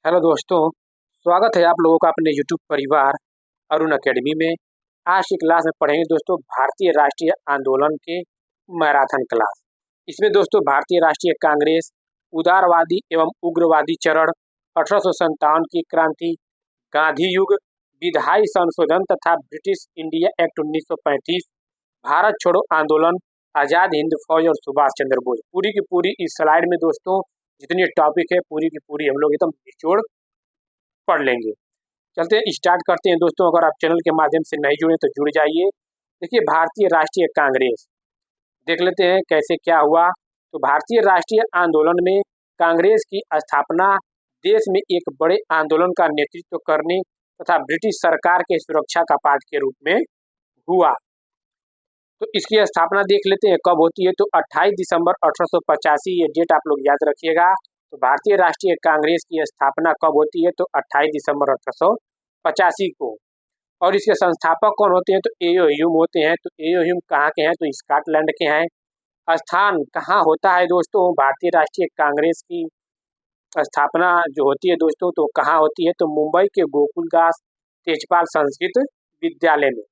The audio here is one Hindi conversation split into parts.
हेलो दोस्तों, स्वागत है आप लोगों का अपने यूट्यूब परिवार अरुण अकेडमी में। आज की क्लास में पढ़ेंगे दोस्तों भारतीय राष्ट्रीय आंदोलन के मैराथन क्लास। इसमें दोस्तों भारतीय राष्ट्रीय कांग्रेस, उदारवादी एवं उग्रवादी चरण, 1857 की क्रांति, गांधी युग, विधायी संशोधन तथा ब्रिटिश इंडिया एक्ट 1935, भारत छोड़ो आंदोलन, आजाद हिंद फौज और सुभाष चंद्र बोस। पूरी की पूरी इस स्लाइड में दोस्तों जितनी टॉपिक है पूरी की पूरी हम लोग एकदम निचोड़ पढ़ लेंगे। चलते हैं, स्टार्ट करते हैं दोस्तों। अगर आप चैनल के माध्यम से नहीं जुड़े तो जुड़ जाइए। देखिए भारतीय राष्ट्रीय कांग्रेस देख लेते हैं कैसे क्या हुआ। तो भारतीय राष्ट्रीय आंदोलन में कांग्रेस की स्थापना देश में एक बड़े आंदोलन का नेतृत्व करने तथा ब्रिटिश सरकार के सुरक्षा का पाठ के रूप में हुआ। तो इसकी स्थापना देख लेते हैं कब होती है। तो 28 दिसंबर 1885, ये डेट आप लोग याद रखिएगा। तो भारतीय राष्ट्रीय कांग्रेस की स्थापना कब होती है? तो 28 दिसंबर 1885 को। और इसके संस्थापक कौन होते हैं? तो एओ ह्यूम होते हैं। तो एओ ह्यूम कहाँ के हैं? तो स्कॉटलैंड के हैं। स्थान कहाँ होता है दोस्तों भारतीय राष्ट्रीय कांग्रेस की स्थापना जो होती है दोस्तों, तो कहाँ होती है? तो मुंबई के गोकुलदास तेजपाल संस्कृत विद्यालय में।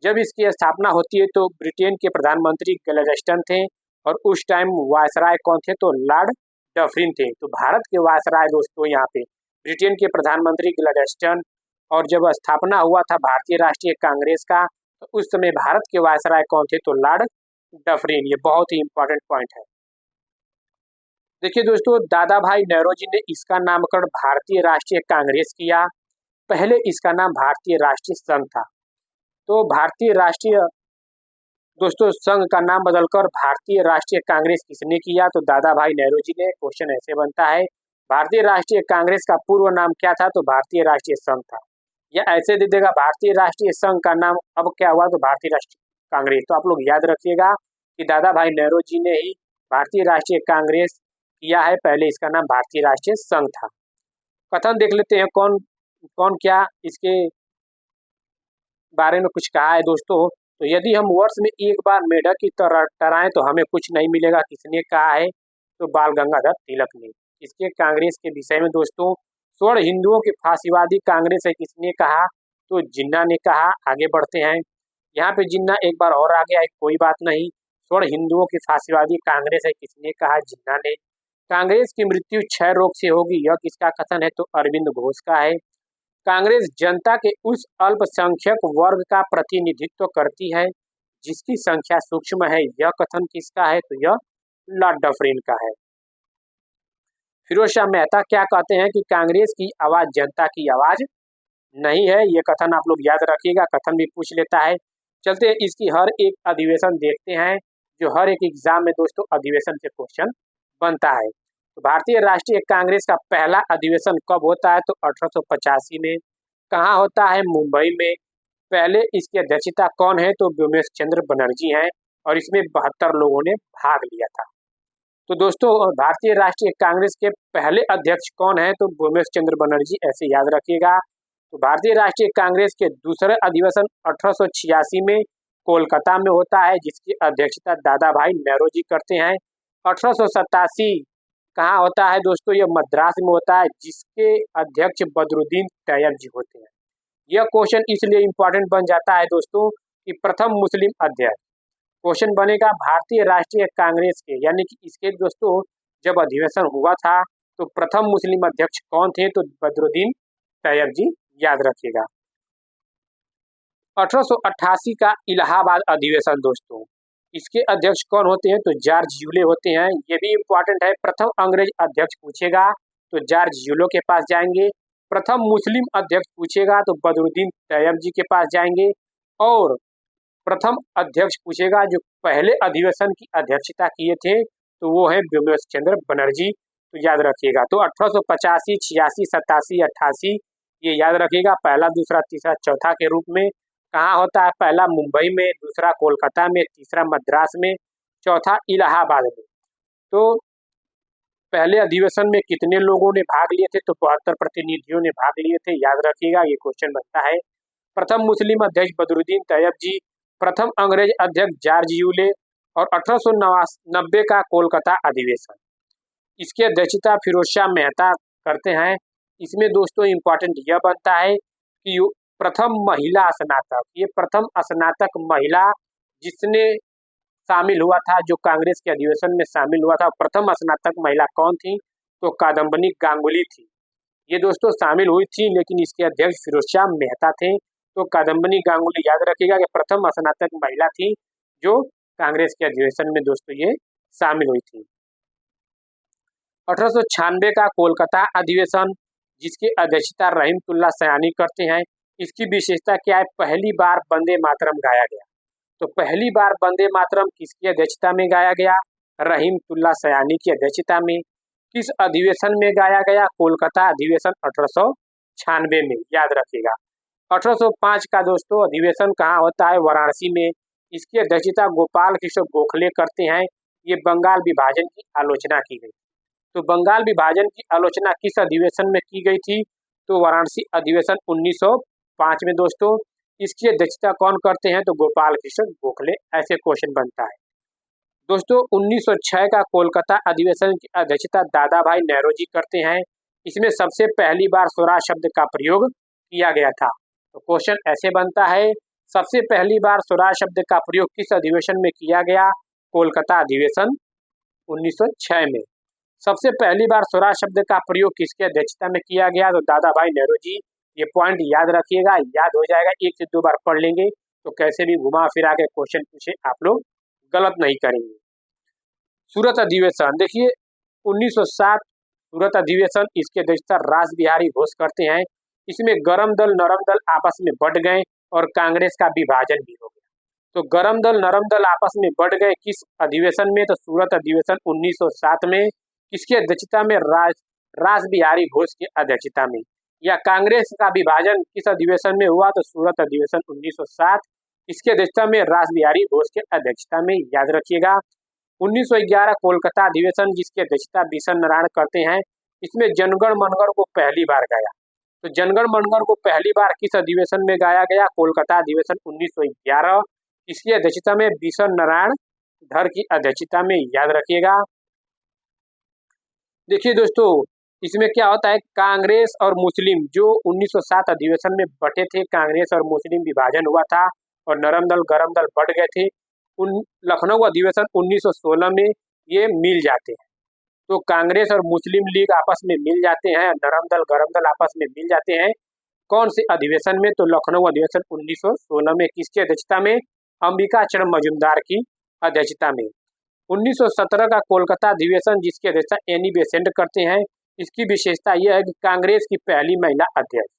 जब इसकी स्थापना होती है तो ब्रिटेन के प्रधानमंत्री गैल्वेस्टन थे और उस टाइम वायसराय कौन थे? तो लॉर्ड डफरिन थे। तो भारत के वायसराय दोस्तों यहाँ पे ब्रिटेन के प्रधानमंत्री गैल्वेस्टन। और जब स्थापना हुआ था भारतीय राष्ट्रीय कांग्रेस का, तो उस समय भारत के वायसराय कौन थे? तो लॉर्ड डफरिन। ये बहुत ही इंपॉर्टेंट पॉइंट है। देखिए दोस्तों, दादा भाई नौरोजी ने इसका नामकरण भारतीय राष्ट्रीय कांग्रेस किया। पहले इसका नाम भारतीय राष्ट्रीय संघ था। तो भारतीय राष्ट्रीय दोस्तों संघ का नाम बदलकर भारतीय राष्ट्रीय कांग्रेस किसने किया? तो दादा भाई नौरोजी ने। क्वेश्चन ऐसे बनता है, भारतीय राष्ट्रीय कांग्रेस का पूर्व नाम क्या था? तो भारतीय राष्ट्रीय संघ था। या ऐसे दे देगा, भारतीय राष्ट्रीय संघ का नाम अब क्या हुआ? तो भारतीय राष्ट्रीय कांग्रेस। तो आप लोग याद रखिएगा कि दादा भाई नौरोजी ने ही भारतीय राष्ट्रीय कांग्रेस किया है। पहले इसका नाम भारतीय राष्ट्रीय संघ था। कथन देख लेते हैं कौन कौन क्या इसके बारे में कुछ कहा है दोस्तों। तो यदि हम वर्ष में एक बार मेढक की तरह टराएं तो हमें कुछ नहीं मिलेगा, किसने कहा है? तो बाल गंगाधर तिलक ने। इसके कांग्रेस के विषय में दोस्तों, स्वर्ण हिंदुओं की फांसीवादी कांग्रेस है, किसने कहा? तो जिन्ना ने कहा। आगे बढ़ते हैं, यहाँ पे जिन्ना एक बार और आ गया है, कोई बात नहीं। स्वर्ण हिंदुओं की फांसीवादी कांग्रेस है, किसने कहा? जिन्ना ने। कांग्रेस की मृत्यु क्षय रोग से होगी, यह किसका कथन है? तो अरविंद घोष का है। कांग्रेस जनता के उस अल्पसंख्यक वर्ग का प्रतिनिधित्व करती है जिसकी संख्या सूक्ष्म है, यह कथन किसका है? तो यह लॉर्ड डफरिन का है। फिरोज शाह मेहता क्या कहते हैं कि कांग्रेस की आवाज जनता की आवाज नहीं है। यह कथन आप लोग याद रखिएगा, कथन भी पूछ लेता है। चलते इसकी हर एक अधिवेशन देखते हैं, जो हर एक एग्जाम में दोस्तों अधिवेशन से क्वेश्चन बनता है। तो भारतीय राष्ट्रीय कांग्रेस का पहला अधिवेशन कब होता है? तो 1885 में। कहाँ होता है? मुंबई में। पहले इसकी अध्यक्षता कौन है? तो व्योमेश चंद्र बनर्जी हैं और इसमें 72 लोगों ने भाग लिया था। तो दोस्तों भारतीय राष्ट्रीय कांग्रेस के पहले अध्यक्ष कौन है? तो व्योमेश चंद्र बनर्जी, ऐसे याद रखिएगा। तो भारतीय राष्ट्रीय कांग्रेस के दूसरे अधिवेशन 1886 में कोलकाता में होता है, जिसकी अध्यक्षता दादा भाई नौरोजी करते हैं। 1887 कहाँ होता है दोस्तों? यह मद्रास में होता है, जिसके अध्यक्ष बदरुद्दीन तैयब जी होते हैं। यह क्वेश्चन इसलिए इंपॉर्टेंट बन जाता है दोस्तों कि प्रथम मुस्लिम अध्यक्ष क्वेश्चन बनेगा भारतीय राष्ट्रीय कांग्रेस के, यानी कि इसके दोस्तों जब अधिवेशन हुआ था तो प्रथम मुस्लिम अध्यक्ष कौन थे? तो बदरुद्दीन तैयब जी, याद रखिएगा। 1888 का इलाहाबाद अधिवेशन दोस्तों, इसके अध्यक्ष कौन होते हैं? तो जॉर्ज यूले होते हैं। ये भी इंपॉर्टेंट है, प्रथम अंग्रेज अध्यक्ष पूछेगा तो जॉर्ज यूले के पास जाएंगे। प्रथम मुस्लिम अध्यक्ष पूछेगा तो बदरुद्दीन तैयब जी के पास जाएंगे। और प्रथम अध्यक्ष पूछेगा जो पहले अधिवेशन की अध्यक्षता किए थे, तो वो है व्योमेश चंद्र बनर्जी। तो याद रखिएगा। तो 1885, 86, 87, 88 ये याद रखिएगा, पहला, दूसरा, तीसरा, चौथा के रूप में। कहाँ होता है? पहला मुंबई में, दूसरा कोलकाता में, तीसरा मद्रास में, चौथा इलाहाबाद में। तो पहले अधिवेशन में कितने लोगों ने भाग लिए थे? तो 72 प्रतिनिधियों ने भाग लिए थे, याद रखिएगा, ये क्वेश्चन बनता है। प्रथम मुस्लिम अध्यक्ष बदरुद्दीन तैयब जी, प्रथम अंग्रेज अध्यक्ष जॉर्ज यूले और 1890 का कोलकाता अधिवेशन, इसकी अध्यक्षता फिरोज शाह मेहता करते हैं। इसमें दोस्तों इम्पोर्टेंट यह बनता है कि प्रथम महिला स्नातक, ये प्रथम स्नातक महिला जिसने शामिल हुआ था, जो कांग्रेस के अधिवेशन में शामिल हुआ था, प्रथम स्नातक महिला कौन थी? तो कादम्बिनी गांगुली थी। ये दोस्तों शामिल हुई थी, लेकिन इसके अध्यक्ष फिरोजशाह मेहता थे। तो कादम्बिनी गांगुली याद रखिएगा कि प्रथम स्नातक महिला थी जो कांग्रेस के अधिवेशन में दोस्तों ये शामिल हुई थी। 1896 का कोलकाता अधिवेशन, जिसकी अध्यक्षता रहीमतुल्लाह सयानी करते हैं, इसकी विशेषता क्या है? पहली बार वंदे मातरम गाया गया। तो पहली बार वंदे मातरम किसकी अध्यक्षता में गाया गया? रहीमतुल्लाह सयानी की अध्यक्षता में। किस अधिवेशन में गाया गया? कोलकाता अधिवेशन 1896 में, याद रखिएगा। 1805 का दोस्तों अधिवेशन कहाँ होता है? वाराणसी में। इसकी अध्यक्षता गोपाल कृष्ण गोखले करते हैं। ये बंगाल विभाजन की आलोचना की गई। तो बंगाल विभाजन की आलोचना किस अधिवेशन में की गई थी? तो वाराणसी अधिवेशन 1905 में दोस्तों। इसकी अध्यक्षता कौन करते हैं? तो गोपाल कृष्ण गोखले। ऐसे क्वेश्चन बनता है दोस्तों। 1906 का कोलकाता अधिवेशन की अध्यक्षता दादा भाई नेहरू जी करते हैं। इसमें सबसे पहली बार स्वराज शब्द का प्रयोग किया गया था। तो क्वेश्चन ऐसे बनता है, सबसे पहली बार स्वराज शब्द का प्रयोग किस अधिवेशन में किया गया? कोलकाता अधिवेशन 1906 में। सबसे पहली बार स्वराज शब्द का प्रयोग किसके अध्यक्षता में किया गया? तो दादा भाई नेहरू जी। ये पॉइंट याद रखिएगा, याद हो जाएगा, एक से दो बार पढ़ लेंगे तो कैसे भी घुमा फिरा के क्वेश्चन पूछे आप लोग गलत नहीं करेंगे। सूरत अधिवेशन देखिए 1907 सूरत अधिवेशन, इसके अध्यक्षता रास बिहारी घोष करते हैं। इसमें गरम दल नरम दल आपस में बढ़ गए और कांग्रेस का विभाजन भी हो गया। तो गरम दल नरम दल आपस में बढ़ गए किस अधिवेशन में? तो सूरत अधिवेशन 1907 में। किसकी अध्यक्षता में? रास बिहारी घोष की अध्यक्षता में। या कांग्रेस का विभाजन किस अधिवेशन में हुआ? तो सूरत अधिवेशन 1907। इसके अध्यक्षता में रास बिहारी घोष के अध्यक्षता में, याद रखिएगा। 1911 कोलकाता अधिवेशन, जिसकी अध्यक्षता बिशन नारायण करते हैं। इसमें जनगण मनगढ़ को पहली बार गाया। तो जनगण मनगढ़ को पहली बार किस अधिवेशन में गाया गया? कोलकाता अधिवेशन 1911। इसकी अध्यक्षता में बिशन नारायण धर की अध्यक्षता में, याद रखिएगा। देखिए दोस्तों, इसमें क्या होता है, कांग्रेस और मुस्लिम जो 1907 अधिवेशन में बटे थे, कांग्रेस और मुस्लिम विभाजन हुआ था और नरम दल गरम दल बढ़ गए थे। उन लखनऊ अधिवेशन 1916 में ये मिल जाते हैं। तो कांग्रेस और मुस्लिम लीग आपस में मिल जाते हैं, नरम दल गरम दल आपस में मिल जाते हैं। कौन से अधिवेशन में? तो लखनऊ अधिवेशन 1916 में। किसकी अध्यक्षता में? अंबिका चरण मजूमदार की अध्यक्षता में। 1917 का कोलकाता अधिवेशन, जिसकी अध्यक्षता एनी बेसेंट करते हैं। इसकी विशेषता यह है कि कांग्रेस की पहली महिला अध्यक्ष।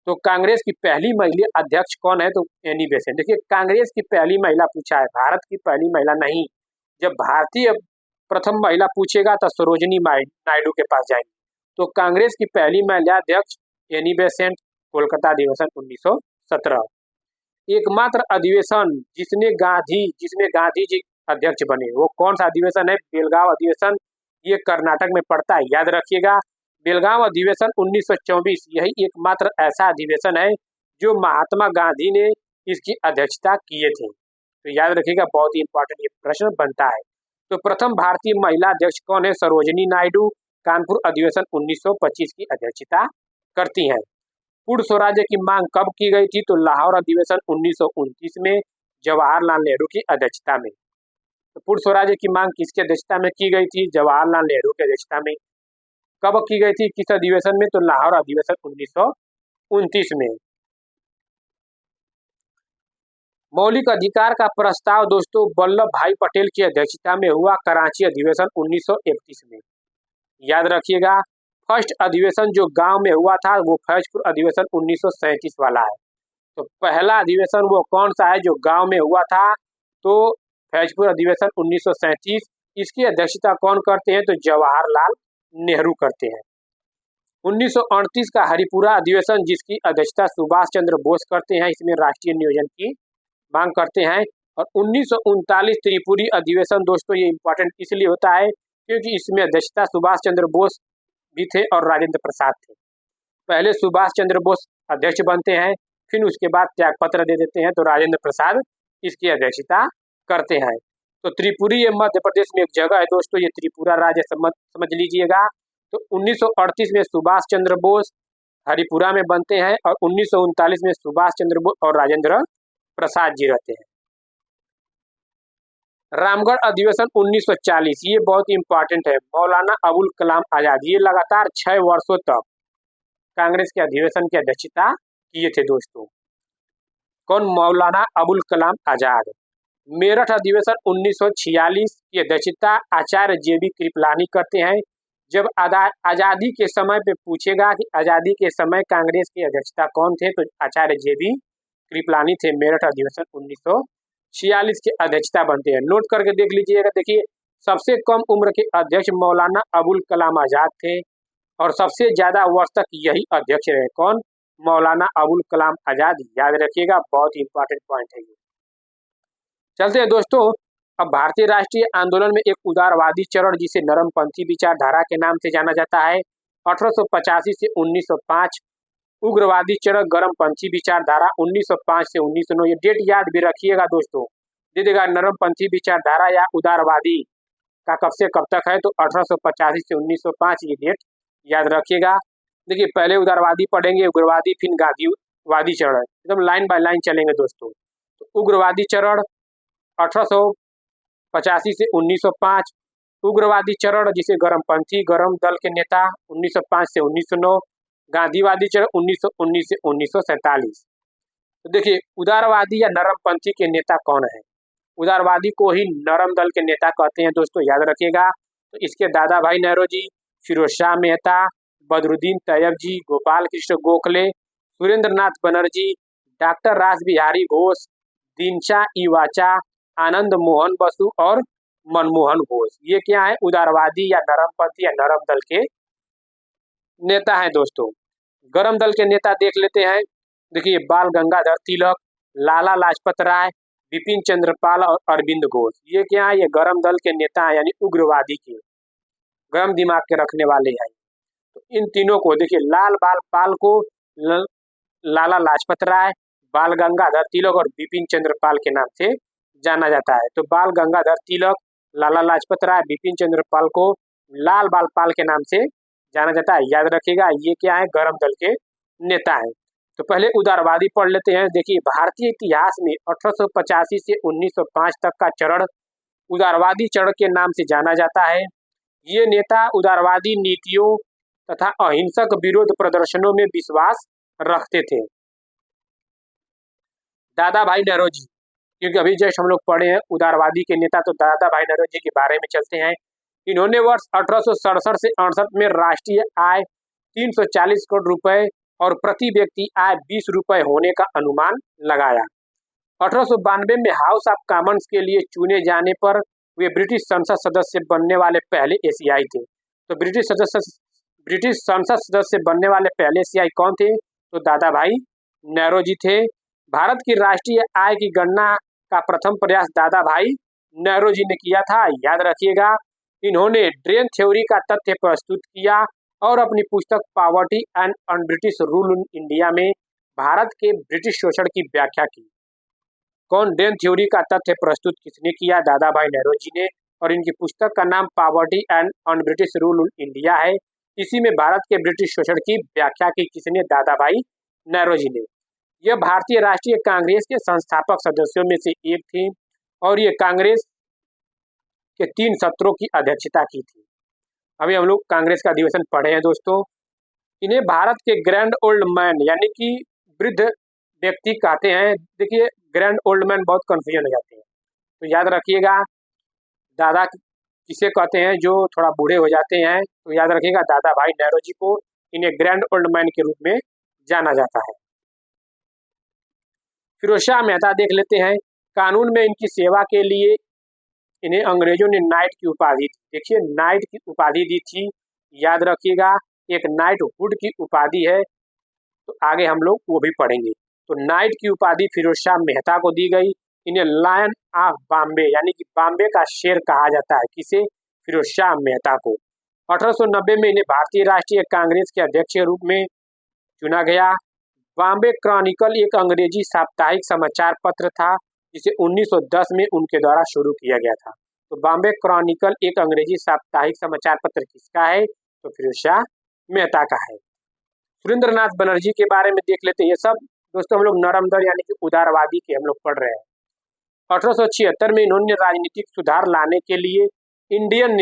तो कांग्रेस की पहली महिला अध्यक्ष कौन है? तो एनी बेसेंट। देखिए कांग्रेस की पहली महिला पूछा है, भारत की पहली महिला नहीं। जब भारतीय प्रथम महिला पूछेगा तो सरोजिनी नायडू के पास जाएंगे। तो कांग्रेस की पहली महिला अध्यक्ष एनी बेसेंट, कोलकाता अधिवेशन 1917। एकमात्र अधिवेशन जिसमें गांधी जी अध्यक्ष बने, वो कौन सा अधिवेशन है? बेलगांव अधिवेशन। ये कर्नाटक में पड़ता है, याद रखिएगा। बेलगांव अधिवेशन 1924, यही एकमात्र ऐसा अधिवेशन है जो महात्मा गांधी ने इसकी अध्यक्षता किए थे। तो याद रखिएगा, बहुत ही इंपॉर्टेंट ये प्रश्न बनता है। तो प्रथम भारतीय महिला अध्यक्ष कौन है? सरोजिनी नायडू। कानपुर अधिवेशन 1925 की अध्यक्षता करती हैं। पूर्ण स्वराज्य की मांग कब की गई थी? तो लाहौर अधिवेशन 1929 में, जवाहरलाल नेहरू की अध्यक्षता में। तो पूर्ण स्वराज्य की मांग किसकी अध्यक्षता में की गई थी? जवाहरलाल नेहरू की अध्यक्षता में। कब की गई थी? किस अधिवेशन में? तो लाहौर अधिवेशन 1929 में। मौलिक अधिकार का प्रस्ताव दोस्तों वल्लभ भाई पटेल की अध्यक्षता में हुआ, कराची अधिवेशन 1931 में, याद रखिएगा। फर्स्ट अधिवेशन जो गांव में हुआ था वो फैजपुर अधिवेशन 1937 वाला है। तो पहला अधिवेशन वो कौन सा है जो गांव में हुआ था? तो फैजपुर अधिवेशन 1937। इसकी अध्यक्षता कौन करते हैं? तो जवाहरलाल नेहरू करते हैं। 1938 का हरिपुरा अधिवेशन, जिसकी अध्यक्षता सुभाष चंद्र बोस करते हैं, इसमें राष्ट्रीय नियोजन की मांग करते हैं। और 1939 त्रिपुरी अधिवेशन दोस्तों, ये इंपॉर्टेंट इसलिए होता है क्योंकि इसमें अध्यक्षता सुभाष चंद्र बोस भी थे और राजेंद्र प्रसाद थे। पहले सुभाष चंद्र बोस अध्यक्ष बनते हैं, फिर उसके बाद त्यागपत्र दे देते हैं, तो राजेंद्र प्रसाद इसकी अध्यक्षता करते हैं। तो त्रिपुरी ये मध्य प्रदेश में एक जगह है दोस्तों, ये त्रिपुरा राज्य समझ लीजिएगा। तो 1938 में सुभाष चंद्र बोस हरिपुरा में बनते हैं और 1939 में सुभाष चंद्र बोस और राजेंद्र प्रसाद जी रहते हैं। रामगढ़ अधिवेशन 1940, ये बहुत इंपॉर्टेंट है। मौलाना अबुल कलाम आजाद ये लगातार 6 वर्षों तक कांग्रेस के अधिवेशन की अध्यक्षता किए थे दोस्तों। कौन? मौलाना अबुल कलाम आजाद। मेरठ अधिवेशन 1946 की अध्यक्षता आचार्य JB कृपलानी करते हैं। जब आजादी के समय पे पूछेगा कि आजादी के समय कांग्रेस की अध्यक्षता कौन थे, तो आचार्य JB कृपलानी थे। मेरठ अधिवेशन 1946 के अध्यक्षता बनते हैं। नोट करके देख लीजिएगा। देखिए, सबसे कम उम्र के अध्यक्ष मौलाना अबुल कलाम आजाद थे और सबसे ज्यादा वर्ष तक यही अध्यक्ष रहे। कौन? मौलाना अबुल कलाम आजाद। याद रखिएगा, बहुत इंपॉर्टेंट पॉइंट है ये। चलते हैं दोस्तों, अब भारतीय राष्ट्रीय आंदोलन में एक उदारवादी चरण जिसे नरमपंथी विचारधारा के नाम से जाना जाता है। 1885 से 1905 उग्रवादी चरण गरमपंथी विचारधारा 1905 से 1909। ये डेट याद भी रखिएगा दोस्तों। दे देगा नरमपंथी विचारधारा या उदारवादी का कब से कब तक है, तो 1885 से 1905 ये डेट याद रखिएगा। देखिए, पहले उदारवादी पढ़ेंगे, उग्रवादी, फिर गांधीवादी चरण, एकदम लाइन बाय लाइन चलेंगे दोस्तों। तो उग्रवादी चरण 1885 से 1905, उग्रवादी चरण जिसे गरमपंथी गरम दल के नेता 1905 से 1909, गांधीवादी चरण 1919 से 1947। तो देखिए, उदारवादी या नरमपंथी के नेता कौन है? उदारवादी को ही नरम दल के नेता कहते हैं दोस्तों, याद रखिएगा। तो इसके दादा भाई नेहरू जी, फिरोज शाह मेहता, बदरुद्दीन तैयब जी, गोपाल कृष्ण गोखले, सुरेंद्र नाथ बनर्जी, डॉक्टर रासबिहारी घोष, दीनशा इवाचा, आनंद मोहन बसु और मनमोहन घोष। ये क्या है? उदारवादी या नरमपंथी या नरम दल के नेता हैं दोस्तों। गरम दल के नेता देख लेते हैं। देखिए, बाल गंगाधर तिलक, लाला लाजपत राय, बिपिन चंद्र पाल और अरविंद घोष। ये क्या है? ये गरम दल के नेता हैं, यानी उग्रवादी के, गरम दिमाग के रखने वाले हैं। तो इन तीनों को देखिए, लाल बाल पाल को लाला लाजपत राय, बाल गंगाधर तिलक और बिपिन चंद्र पाल के नाम से जाना जाता है। तो बाल गंगाधर तिलक, लाला लाजपत राय, बिपिन चंद्र पाल को लाल बाल पाल के नाम से जाना जाता है। याद रखिएगा, ये क्या है? गरम दल के नेता है। तो पहले उदारवादी पढ़ लेते हैं। देखिए, भारतीय इतिहास में 1885 से 1905 तक का चरण उदारवादी चरण के नाम से जाना जाता है। ये नेता उदारवादी नीतियों तथा अहिंसक विरोध प्रदर्शनों में विश्वास रखते थे। दादा भाई नेहरू जी, क्योंकि अभी जस्ट हम लोग पढ़े हैं उदारवादी के नेता, तो दादा भाई नेहरू जी के बारे में चलते हैं। इन्होंने वर्ष 1867 से 68 में राष्ट्रीय आय 340 करोड़ रुपए और प्रति व्यक्ति आय 20 रुपए होने का अनुमान लगाया। 1892 में हाउस ऑफ कॉमन्स के लिए चुने जाने पर वे ब्रिटिश संसद सदस्य बनने वाले पहले एशियाई थे। तो ब्रिटिश संसद सदस्य बनने वाले पहले एशियाई कौन थे? तो दादा भाई नेहरू जी थे। भारत की राष्ट्रीय आय की गणना का प्रथम प्रयास दादा भाई नेहरू जी ने किया था। याद रखिएगा, इन्होंने ड्रेन थ्योरी का तथ्य प्रस्तुत किया और अपनी पुस्तक poverty and un British rule in India में भारत के ब्रिटिश शोषण की व्याख्या की। कौन? ड्रेन थ्योरी का तथ्य प्रस्तुत किसने किया? दादा भाई नेहरू जी ने। और इनकी पुस्तक का नाम poverty and un British rule in India है। इसी में भारत के ब्रिटिश शोषण की व्याख्या की किसने? दादा भाई नेहरू जी ने। यह भारतीय राष्ट्रीय कांग्रेस के संस्थापक सदस्यों में से एक थी और ये कांग्रेस के 3 सत्रों की अध्यक्षता की थी। अभी हम लोग कांग्रेस का अधिवेशन पढ़े हैं दोस्तों। इन्हें भारत के ग्रैंड ओल्ड मैन यानी कि वृद्ध व्यक्ति कहते हैं। देखिए, ग्रैंड ओल्ड मैन बहुत कंफ्यूजन हो जाते हैं, तो याद रखिएगा दादा किसे कहते हैं जो थोड़ा बूढ़े हो जाते हैं। तो याद रखिएगा दादा भाई नेहरू जी को, इन्हें ग्रैंड ओल्ड मैन के रूप में जाना जाता है। फिरोज शाह मेहता देख लेते हैं। कानून में इनकी सेवा के लिए इन्हें अंग्रेजों ने नाइट की उपाधि दी। देखिए, नाइट की उपाधि दी थी, याद रखिएगा, एक नाइट हुड की उपाधि है। तो आगे हम लोग वो भी पढ़ेंगे। तो नाइट की उपाधि फिरोज शाह मेहता को दी गई। इन्हें लायन ऑफ बॉम्बे यानी कि बॉम्बे का शेर कहा जाता है। किसे? फिरोज शाह मेहता को। 1890 में इन्हें भारतीय राष्ट्रीय कांग्रेस के अध्यक्ष के रूप में चुना गया। बॉम्बे क्रॉनिकल एक अंग्रेजी साप्ताहिक समाचार पत्र था जिसे 1910 में उनके द्वारा शुरू किया गया था। तो बॉम्बे क्रॉनिकल एक अंग्रेजी साप्ताहिक समाचार पत्र किसका है? तो फिरोज शाह मेहता का है। सुरेंद्र नाथ बनर्जी के बारे में देख लेते हैं। ये सब दोस्तों हम लोग नरम दर यानी कि उदारवादी के हम लोग पढ़ रहे हैं। 1876 में इन्होंने राजनीतिक सुधार लाने के लिए इंडियन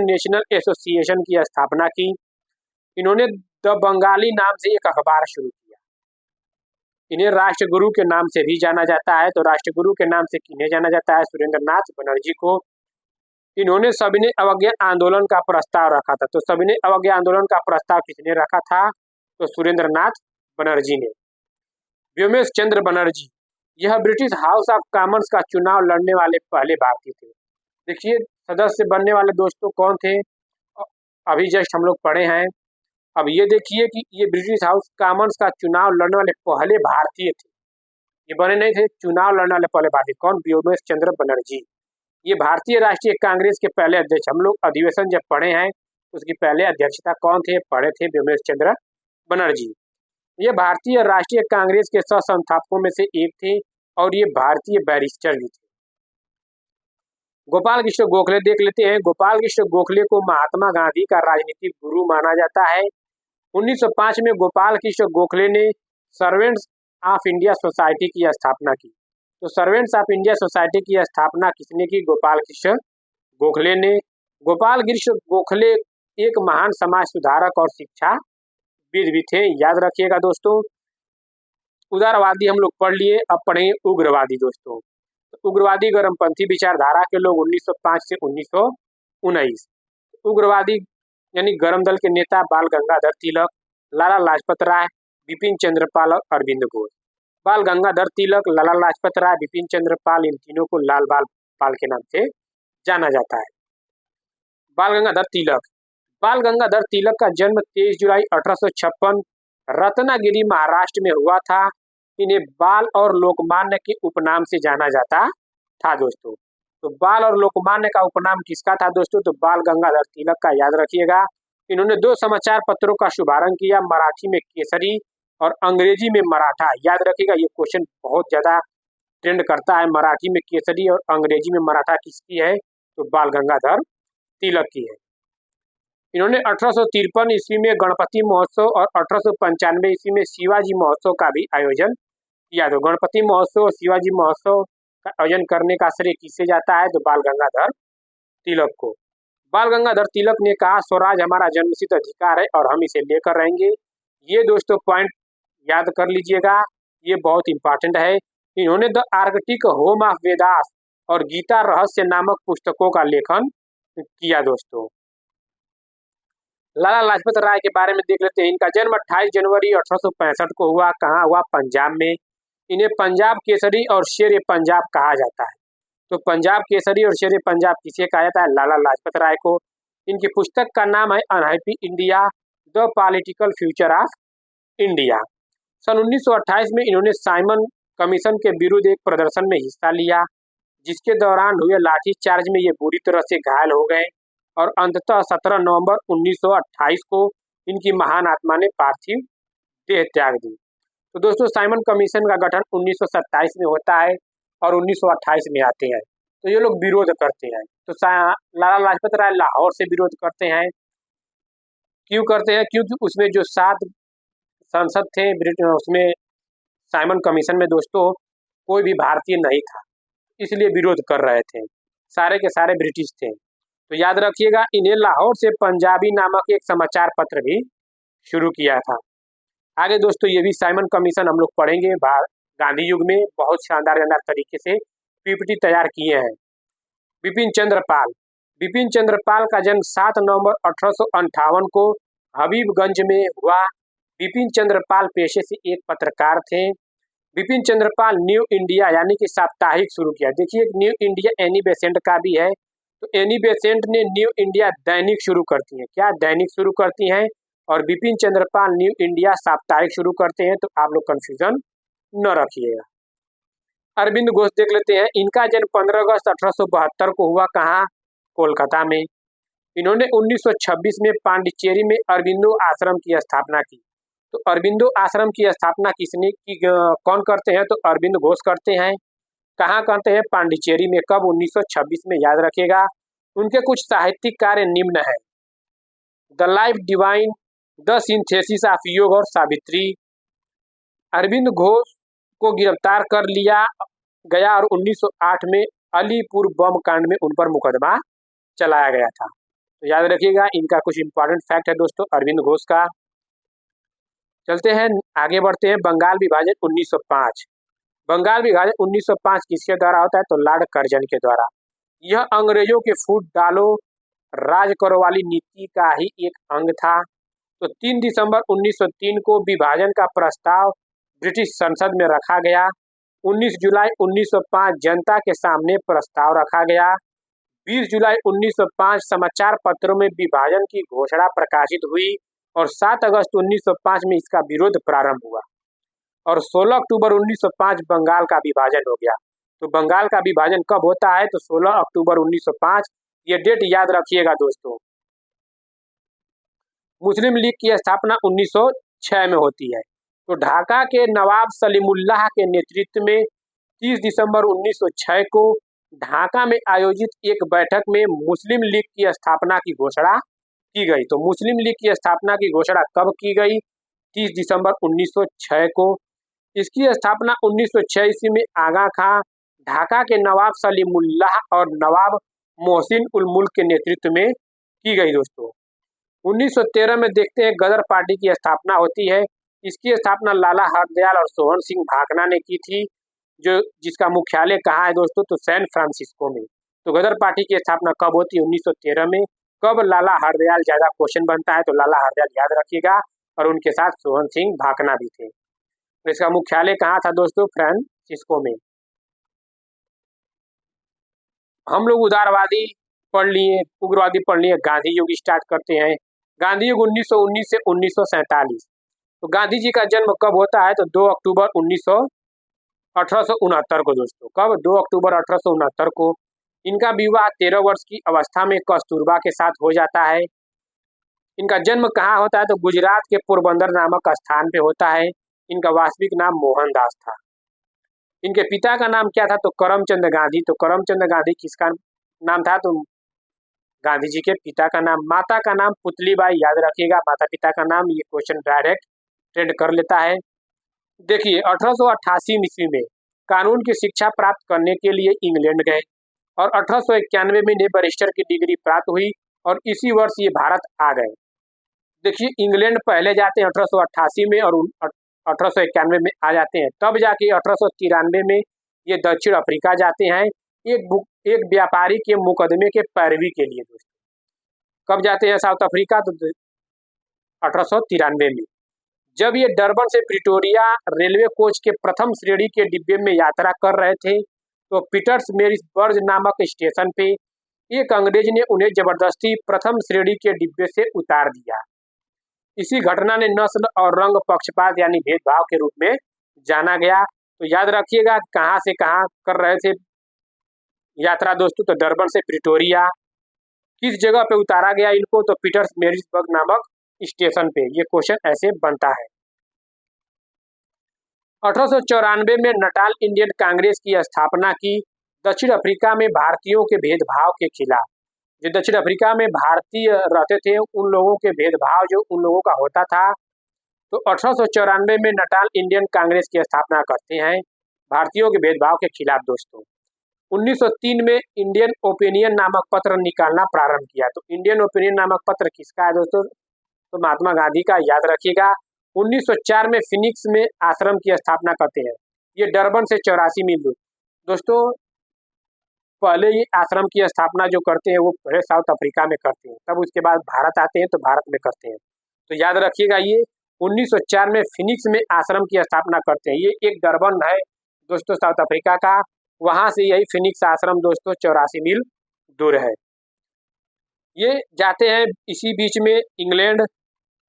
नेशनल एसोसिएशन की स्थापना की। इन्होंने द बंगाली नाम से एक अखबार शुरू किया। इन्हें राष्ट्रगुरु के नाम से भी जाना जाता है। तो राष्ट्रगुरु के नाम से किन्हें जाना जाता है? सुरेंद्र नाथ बनर्जी को। इन्होंने सविनय अवज्ञा आंदोलन का प्रस्ताव रखा था। तो सविनय अवज्ञा आंदोलन का प्रस्ताव किसने रखा था? तो सुरेंद्र नाथ बनर्जी ने। व्योमेश चंद्र बनर्जी, यह ब्रिटिश हाउस ऑफ कॉमन्स का चुनाव लड़ने वाले पहले भारतीय थे। देखिए सदस्य बनने वाले दोस्तों कौन थे, अभी जस्ट हम लोग पढ़े हैं। अब ये देखिए कि ये ब्रिटिश हाउस कॉमन्स का चुनाव लड़ने वाले पहले भारतीय थे। ये बने नहीं थे, चुनाव लड़ने वाले पहले भारतीय। कौन? व्योमेश चंद्र बनर्जी। ये भारतीय राष्ट्रीय कांग्रेस के पहले अध्यक्ष। हम लोग अधिवेशन जब पढ़े हैं उसकी पहले अध्यक्षता कौन थे? पढ़े थे कृष्ण चंद्र बनर्जी। ये भारतीय राष्ट्रीय कांग्रेस के सह संस्थापकों में से एक थे और ये भारतीय बैरिस्टर भी थे। गोपाल कृष्ण गोखले देख लेते हैं। गोपाल कृष्ण गोखले को महात्मा गांधी का राजनीतिक गुरु माना जाता है। 1905 में गोपाल कृष्ण गोखले ने सर्वेंट्स ऑफ इंडिया सोसाइटी की स्थापना की। तो सर्वेंट्स ऑफ इंडिया सोसाइटी की स्थापना किसने की? गोपाल कृष्ण गोखले ने। गोपाल कृष्ण गोखले एक महान समाज सुधारक और शिक्षाविद भी थे, याद रखिएगा दोस्तों। उदारवादी हम लोग पढ़ लिए, अब पढ़ेंगे उग्रवादी दोस्तों। तो उग्रवादी गर्मपंथी विचारधारा के लोग 1905 से 1919। उग्रवादी यानी गर्म दल के नेता बाल गंगाधर तिलक, लाला लाजपत राय, बिपिन चंद्र पाल और अरविंद घोष। बाल गंगाधर तिलक, लाला लाजपत राय, बिपिन चंद्र पाल, इन तीनों को लाल बाल पाल के नाम से जाना जाता है। बाल गंगाधर तिलक का जन्म 23 जुलाई 1856 रत्नागिरी महाराष्ट्र में हुआ था। इन्हें बाल और लोकमान्य के उपनाम से जाना जाता था दोस्तों। तो बाल और लोकमान्य का उपनाम किसका था दोस्तों? तो बाल गंगाधर तिलक का, याद रखिएगा। इन्होंने 2 समाचार पत्रों का शुभारंभ किया, मराठी में केसरी और अंग्रेजी में मराठा। याद रखिएगा, ये क्वेश्चन बहुत ज्यादा ट्रेंड करता है। मराठी में केसरी और अंग्रेजी में मराठा किसकी है? तो बाल गंगाधर तिलक की है। इन्होंने 1853 ईस्वी में गणपति महोत्सव और 1895 ईस्वी में शिवाजी महोत्सव का भी आयोजन किया। तो गणपति महोत्सव और शिवाजी महोत्सव का आयोजन करने का श्रेय किससे जाता है? तो बाल गंगाधर तिलक को। बाल गंगाधर तिलक ने कहा, स्वराज हमारा जन्मसिद्ध अधिकार है और हम इसे लेकर रहेंगे। ये दोस्तों पॉइंट याद कर लीजिएगा, ये बहुत इंपॉर्टेंट है। इन्होंने the Arctic home of Vedas और गीता रहस्य नामक पुस्तकों का लेखन किया दोस्तों। लाला लाजपत राय के बारे में देख लेते हैं। इनका जन्म 28 जनवरी 1865 को हुआ। कहाँ हुआ? पंजाब में। इन्हें पंजाब केसरी और शेर ए पंजाब कहा जाता है। तो पंजाब केसरी और शेर ए पंजाब किसे कहा जाता है? लाला लाजपत राय को। इनकी पुस्तक का नाम है unhappy India, the political future of India. सन 1928 में इन्होंने साइमन कमीशन के विरुद्ध एक प्रदर्शन में हिस्सा लिया, जिसके दौरान हुए लाठीचार्ज में ये बुरी तरह से घायल हो गए और अंततः 17 नवंबर 1928 को इनकी महान आत्मा ने पार्थिव देह त्याग दी। तो दोस्तों साइमन कमीशन का गठन 1927 में होता है और 1928 में आते हैं। तो ये लोग विरोध करते हैं। तो लाला लाजपत राय लाहौर से विरोध करते हैं। क्यों करते हैं? क्योंकि उसमें जो 7 सांसद थे उसमें साइमन कमीशन में दोस्तों कोई भी भारतीय नहीं था, इसलिए विरोध कर रहे थे। सारे के सारे ब्रिटिश थे। तो याद रखिएगा, इन्हें लाहौर से पंजाबी नामक एक समाचार पत्र भी शुरू किया था। आगे दोस्तों ये भी साइमन कमीशन हम लोग पढ़ेंगे। गांधी युग में बहुत शानदार तरीके से पीपीटी तैयार किए हैं। बिपिन चंद्र पाल का जन्म 7 नवंबर 1858 को हबीबगंज में हुआ। बिपिन चंद्र पाल पेशे से एक पत्रकार थे। बिपिन चंद्र पाल न्यू इंडिया यानी कि साप्ताहिक शुरू किया। देखिए न्यू इंडिया एनी बेसेंट का भी है। तो एनी बेसेंट ने न्यू इंडिया दैनिक शुरू करती हैं। क्या? दैनिक शुरू करती हैं। और बिपिन चंद्र पाल न्यू इंडिया साप्ताहिक शुरू करते हैं। तो आप लोग कंफ्यूजन न रखिएगा। अरविंद घोष देख लेते हैं। इनका जन्म 15 अगस्त 1872 को हुआ। कहाँ? कोलकाता में। इन्होंने 1926 में पांडिचेरी में अरविंदो आश्रम की स्थापना की। तो अरविंदो आश्रम की स्थापना किसने की? कौन करते हैं? तो अरविंद घोष करते हैं। कहाँ करते हैं? पांडिचेरी में। कब? 1926 में, याद रखिएगा। उनके कुछ साहित्यिक कार्य निम्न है। The life divine, the synthesis of योग और सावित्री। अरविंद घोष को गिरफ्तार कर लिया गया और 1908 में अलीपुर बम कांड में उन पर मुकदमा चलाया गया था। तो याद रखिएगा, इनका कुछ इंपॉर्टेंट फैक्ट है दोस्तों अरविंद घोष का। चलते हैं आगे बढ़ते हैं। बंगाल विभाजन 1905। बंगाल विभाजन 1905 किसके द्वारा होता है? तो लॉर्ड कर्जन के द्वारा। यह अंग्रेजों के फूट डालो राज करो वाली नीति का ही एक अंग था। तो 3 दिसंबर 1903 को विभाजन का प्रस्ताव ब्रिटिश संसद में रखा गया। 19 जुलाई 1905 जनता के सामने प्रस्ताव रखा गया। 20 जुलाई 1905 समाचार पत्रों में विभाजन की घोषणा प्रकाशित हुई और 7 अगस्त 1905 में इसका विरोध प्रारंभ हुआ और 16 अक्टूबर 1905 बंगाल का विभाजन हो गया। तो बंगाल का विभाजन कब होता है? तो 16 अक्टूबर 1905। ये डेट याद रखिएगा दोस्तों। मुस्लिम लीग की स्थापना 1906 में होती है। तो ढाका के नवाब सलीमुल्लाह के नेतृत्व में 30 दिसंबर 1906 को ढाका में आयोजित एक बैठक में मुस्लिम लीग की स्थापना की घोषणा की गई। तो मुस्लिम लीग की स्थापना की घोषणा कब की गई? 30 दिसंबर 1906 को। इसकी स्थापना 1906 ईस्वी में आगा खां, ढाका के नवाब सलीमुल्लाह और नवाब मोहसिन उल मुल्क के नेतृत्व में की गई दोस्तों। 1913 में देखते हैं गदर पार्टी की स्थापना होती है। इसकी स्थापना लाला हरदयाल और सोहन सिंह भाकना ने की थी, जो जिसका मुख्यालय कहाँ है दोस्तों? तो सैन फ्रांसिस्को में। तो गदर पार्टी की स्थापना कब होती है? 1913 में। कब लाला हरदयाल? ज्यादा क्वेश्चन बनता है, तो लाला हरदयाल याद रखिएगा और उनके साथ सोहन सिंह भाकना भी थे। तो इसका मुख्यालय कहाँ था दोस्तों? फ्रांसिस्को में। हम लोग उदारवादी पढ़ लिए, उग्रवादी पढ़ लिए, गांधी युग स्टार्ट करते हैं। गांधी युग 1919 से 1947। तो गांधी जी का जन्म कब होता है? तो 2 अक्टूबर 1869 को दोस्तों। कब? 2 अक्टूबर 1869 को। इनका विवाह 13 वर्ष की अवस्था में कस्तूरबा के साथ हो जाता है। इनका जन्म कहाँ होता है? तो गुजरात के पोरबंदर नामक स्थान पे होता है। इनका वास्तविक नाम मोहनदास था। इनके पिता का नाम क्या था? तो करमचंद गांधी। तो करमचंद गांधी किसका नाम था? तो गांधी जी के पिता का नाम। माता का नाम पुतलीबाई। याद रखिएगा माता पिता का नाम, ये क्वेश्चन डायरेक्ट ट्रेंड कर लेता है। देखिए 1888 ईस्वी में कानून की शिक्षा प्राप्त करने के लिए इंग्लैंड गए और 1891 में इन्हें बैरिस्टर की डिग्री प्राप्त हुई और इसी वर्ष ये भारत आ गए। देखिए इंग्लैंड पहले जाते हैं 1888 में और 1891 में आ जाते हैं। तब जाके 1893 में ये दक्षिण अफ्रीका जाते हैं एक व्यापारी के मुकदमे के पैरवी के लिए दोस्तों। कब जाते हैं साउथ अफ्रीका? तो 1893 में। जब ये डरबन से प्रिटोरिया रेलवे कोच के प्रथम श्रेणी के डिब्बे में यात्रा कर रहे थे तो पीटर्सबर्ग नामक स्टेशन पे एक अंग्रेज ने उन्हें जबरदस्ती प्रथम श्रेणी के डिब्बे से उतार दिया। इसी घटना ने नस्ल और रंग पक्षपात यानी भेदभाव के रूप में जाना गया। तो याद रखिएगा कहाँ से कहाँ कर रहे थे यात्रा दोस्तों? तो डरबन से प्रिटोरिया। किस जगह पे उतारा गया इनको? तो पीटर्सबर्ग नामक स्टेशन पे। ये क्वेश्चन ऐसे बनता है। 1894 में नटाल इंडियन कांग्रेस की स्थापना की दक्षिण अफ्रीका में भारतीयों के भेदभाव के खिलाफ। जो दक्षिण अफ्रीका में भारतीय रहते थे उन लोगों के भेदभाव जो उन लोगों का होता था, तो 1894 में नटाल इंडियन कांग्रेस की स्थापना करते हैं भारतीयों के भेदभाव के खिलाफ दोस्तों। 1903 में इंडियन ओपिनियन नामक पत्र निकालना प्रारंभ किया। तो इंडियन ओपिनियन नामक पत्र किसका है दोस्तों? तो महात्मा गांधी का। याद रखिएगा। 1904 में फिनिक्स में आश्रम की स्थापना करते हैं। ये डरबन से 84 मील दूर दोस्तों। पहले ये आश्रम की स्थापना जो करते हैं वो पहले साउथ अफ्रीका में करते हैं, तब उसके बाद भारत आते हैं तो भारत में करते हैं। तो याद रखिएगा ये 1904 में फिनिक्स में आश्रम की स्थापना करते हैं। ये एक डरबन है दोस्तों साउथ अफ्रीका का, वहां से यही फिनिक्स आश्रम दोस्तों 84 मील दूर है। ये जाते हैं इसी बीच में इंग्लैंड।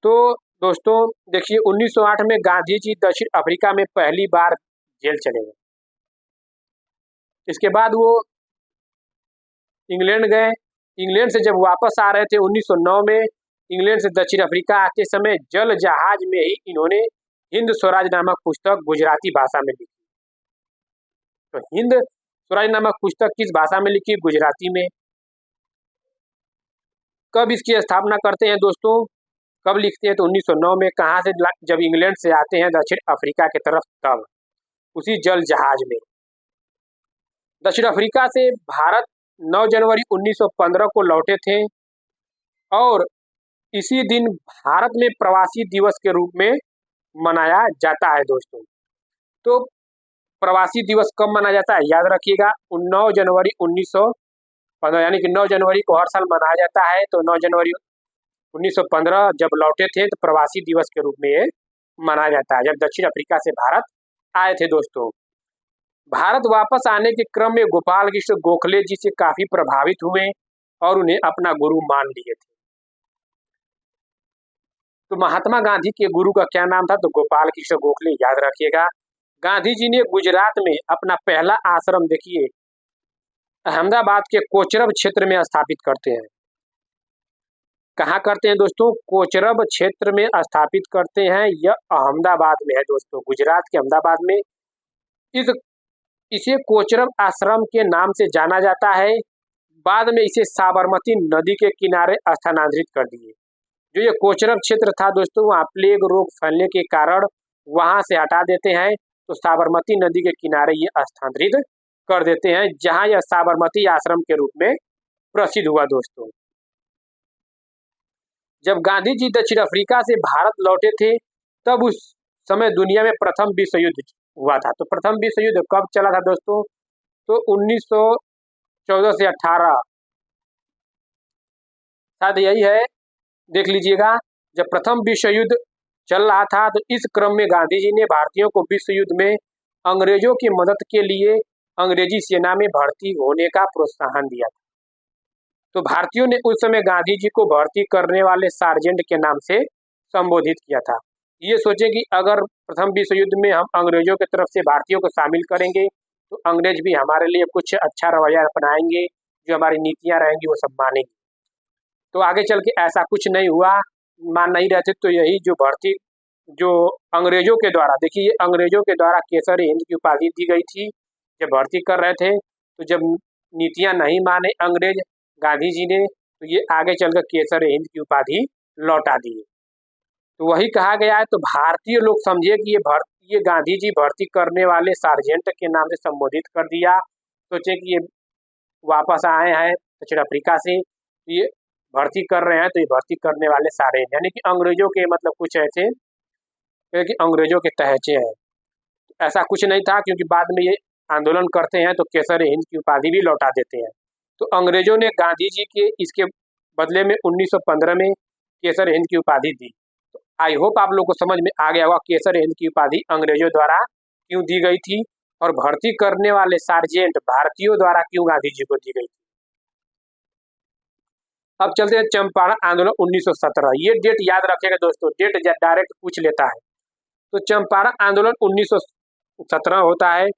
तो दोस्तों देखिए 1908 में गांधी जी दक्षिण अफ्रीका में पहली बार जेल चले गए। इसके बाद वो इंग्लैंड गए। इंग्लैंड से जब वापस आ रहे थे 1909 में इंग्लैंड से दक्षिण अफ्रीका आते समय जल जहाज में ही इन्होंने हिंद स्वराज नामक पुस्तक गुजराती भाषा में लिखी। तो हिंद स्वराज नामक पुस्तक किस भाषा में लिखी? गुजराती में। कब इसकी स्थापना करते हैं दोस्तों? कब लिखते हैं तो 1909 में। कहाँ से? जब इंग्लैंड से आते हैं दक्षिण अफ्रीका की तरफ, तब उसी जल जहाज में। दक्षिण अफ्रीका से भारत 9 जनवरी 1915 को लौटे थे और इसी दिन भारत में प्रवासी दिवस के रूप में मनाया जाता है दोस्तों। तो प्रवासी दिवस कब मनाया जाता है? याद रखिएगा, 9 जनवरी 1915, यानी कि 9 जनवरी को हर साल मनाया जाता है। तो 9 जनवरी 1915 जब लौटे थे तो प्रवासी दिवस के रूप में ये मनाया जाता है, जब दक्षिण अफ्रीका से भारत आए थे दोस्तों। भारत वापस आने के क्रम में गोपाल कृष्ण गोखले जी से काफी प्रभावित हुए और उन्हें अपना गुरु मान लिए थे। तो महात्मा गांधी के गुरु का क्या नाम था? तो गोपाल कृष्ण गोखले, याद रखिएगा। गांधी जी ने गुजरात में अपना पहला आश्रम, देखिए, अहमदाबाद के कोचरब क्षेत्र में स्थापित करते हैं। कहाँ करते हैं दोस्तों? कोचरब क्षेत्र में स्थापित करते हैं। यह अहमदाबाद में है दोस्तों, गुजरात के अहमदाबाद में। इसे कोचरब आश्रम के नाम से जाना जाता है। बाद में इसे साबरमती नदी के किनारे स्थानांतरित कर दिए। जो ये कोचरब क्षेत्र था दोस्तों, वहाँ प्लेग रोग फैलने के कारण वहां से हटा देते हैं, तो साबरमती नदी के किनारे ये स्थानांतरित कर देते हैं, जहां यह साबरमती आश्रम के रूप में प्रसिद्ध हुआ दोस्तों। जब गांधी जी दक्षिण अफ्रीका से भारत लौटे थे, तब उस समय दुनिया में प्रथम विश्व युद्ध हुआ था। तो प्रथम विश्व युद्ध कब चला था दोस्तों? तो 1914 से 18, शायद यही है, देख लीजिएगा। जब प्रथम विश्व युद्ध चल रहा था, तो इस क्रम में गांधी जी ने भारतीयों को विश्व युद्ध में अंग्रेजों की मदद के लिए अंग्रेजी सेना में भर्ती होने का प्रोत्साहन दिया था। तो भारतीयों ने उस समय गांधी जी को भर्ती करने वाले सार्जेंट के नाम से संबोधित किया था। ये सोचे कि अगर प्रथम विश्व युद्ध में हम अंग्रेजों की तरफ से भारतीयों को शामिल करेंगे तो अंग्रेज भी हमारे लिए कुछ अच्छा रवैया अपनाएंगे, जो हमारी नीतियां रहेंगी वो सब मानेंगे। तो आगे चल के ऐसा कुछ नहीं हुआ, मान नहीं रहे थे। तो यही जो भर्ती, जो अंग्रेजों के द्वारा, देखिए अंग्रेजों के द्वारा केसर हिंद की उपाधि दी गई थी जब भर्ती कर रहे थे। तो जब नीतियां नहीं माने अंग्रेज गांधी जी ने, तो ये आगे चलकर केसर हिंद की उपाधि लौटा दी। तो वही कहा गया है। तो भारतीय लोग समझे कि ये गांधी जी भर्ती करने वाले सार्जेंट के नाम से संबोधित कर दिया। सोचे कि ये वापस आए हैं दक्षिण अफ्रीका से, ये भर्ती कर रहे हैं, तो ये भर्ती करने वाले सारे, यानी कि अंग्रेजों के, मतलब कुछ ऐसे कि अंग्रेजों के तहचे हैं। ऐसा कुछ नहीं था, क्योंकि बाद में ये आंदोलन करते हैं तो केसर हिंद की उपाधि भी लौटा देते हैं। तो अंग्रेजों ने गांधी जी के इसके बदले में 1915 में केसर हिंद की उपाधि दी। तो आई होप आप लोग को समझ में आ गया होगा केसर हिंद की उपाधि अंग्रेजों द्वारा क्यों दी गई थी, और भर्ती करने वाले सार्जेंट भारतीयों द्वारा क्यों गांधी जी को दी गई थी। अब चलते हैं चंपारण आंदोलन 1917। ये डेट याद रखिएगा दोस्तों, डेट डायरेक्ट पूछ लेता है। तो चंपारण आंदोलन 1917 होता है।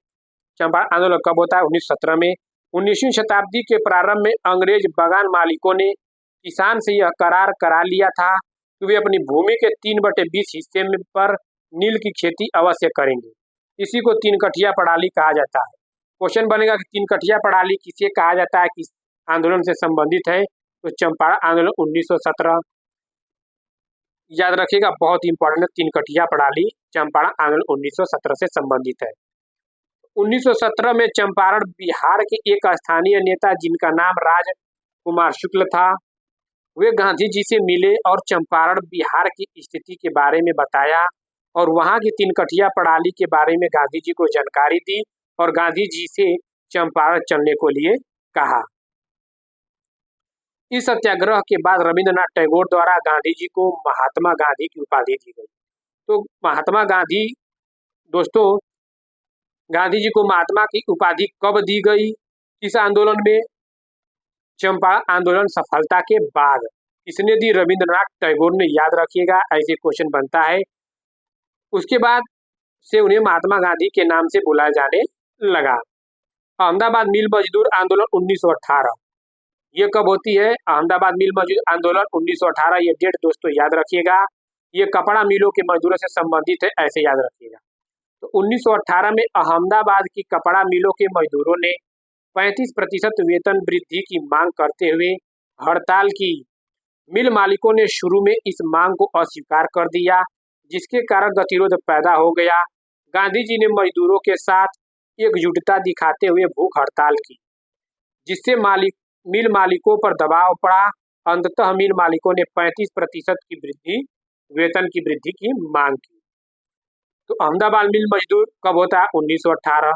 चंपारण आंदोलन कब होता है? 1917 में। 19वीं शताब्दी के प्रारंभ में अंग्रेज बागान मालिकों ने किसान से यह करार करा लिया था कि वे अपनी भूमि के 3/20 हिस्से में पर नील की खेती अवश्य करेंगे। इसी को तीन कठिया प्रणाली कहा जाता है। क्वेश्चन बनेगा कि तीन कठिया प्रणाली किसे कहा जाता है, किस आंदोलन से संबंधित है? तो चंपारण आंदोलन 1917 याद रखिएगा, बहुत इंपॉर्टेंट। तीन कठिया प्रणाली चंपारण आंदोलन 1917 से संबंधित है। 1917 में चंपारण बिहार के एक स्थानीय नेता जिनका नाम राज कुमार शुक्ल था, वे गांधी जी से मिले और चंपारण बिहार की स्थिति के बारे में बताया और वहां की तीन कठिया प्रणाली के बारे में गांधी जी को जानकारी दी और गांधी जी से चंपारण चलने को लिए कहा। इस सत्याग्रह के बाद रविंद्रनाथ टैगोर द्वारा गांधी जी को महात्मा गांधी की उपाधि दी गई। तो महात्मा गांधी, दोस्तों, गांधी जी को महात्मा की उपाधि कब दी गई, किस आंदोलन में? चंपारण आंदोलन सफलता के बाद। किसने दी? रविंद्रनाथ टैगोर ने, याद रखिएगा, ऐसे क्वेश्चन बनता है। उसके बाद से उन्हें महात्मा गांधी के नाम से बुलाया जाने लगा। अहमदाबाद मिल मजदूर आंदोलन 1918, ये कब होती है? अहमदाबाद मिल मजदूर आंदोलन 1918, ये डेट दोस्तों याद रखिएगा। ये कपड़ा मिलों के मजदूरों से संबंधित है, ऐसे याद रखिएगा। तो 1918 में अहमदाबाद की कपड़ा मिलों के मजदूरों ने 35% वेतन वृद्धि की मांग करते हुए हड़ताल की मिल मालिकों ने शुरू में इस मांग को अस्वीकार कर दिया, जिसके कारण गतिरोध पैदा हो गया। गांधी जी ने मजदूरों के साथ एकजुटता दिखाते हुए भूख हड़ताल की, जिससे मिल मालिकों पर दबाव पड़ा। अंततः मिल मालिकों ने 35% की वृद्धि वेतन की वृद्धि की मांग की। तो अहमदाबाद मिल मजदूर कब होता है? 1918।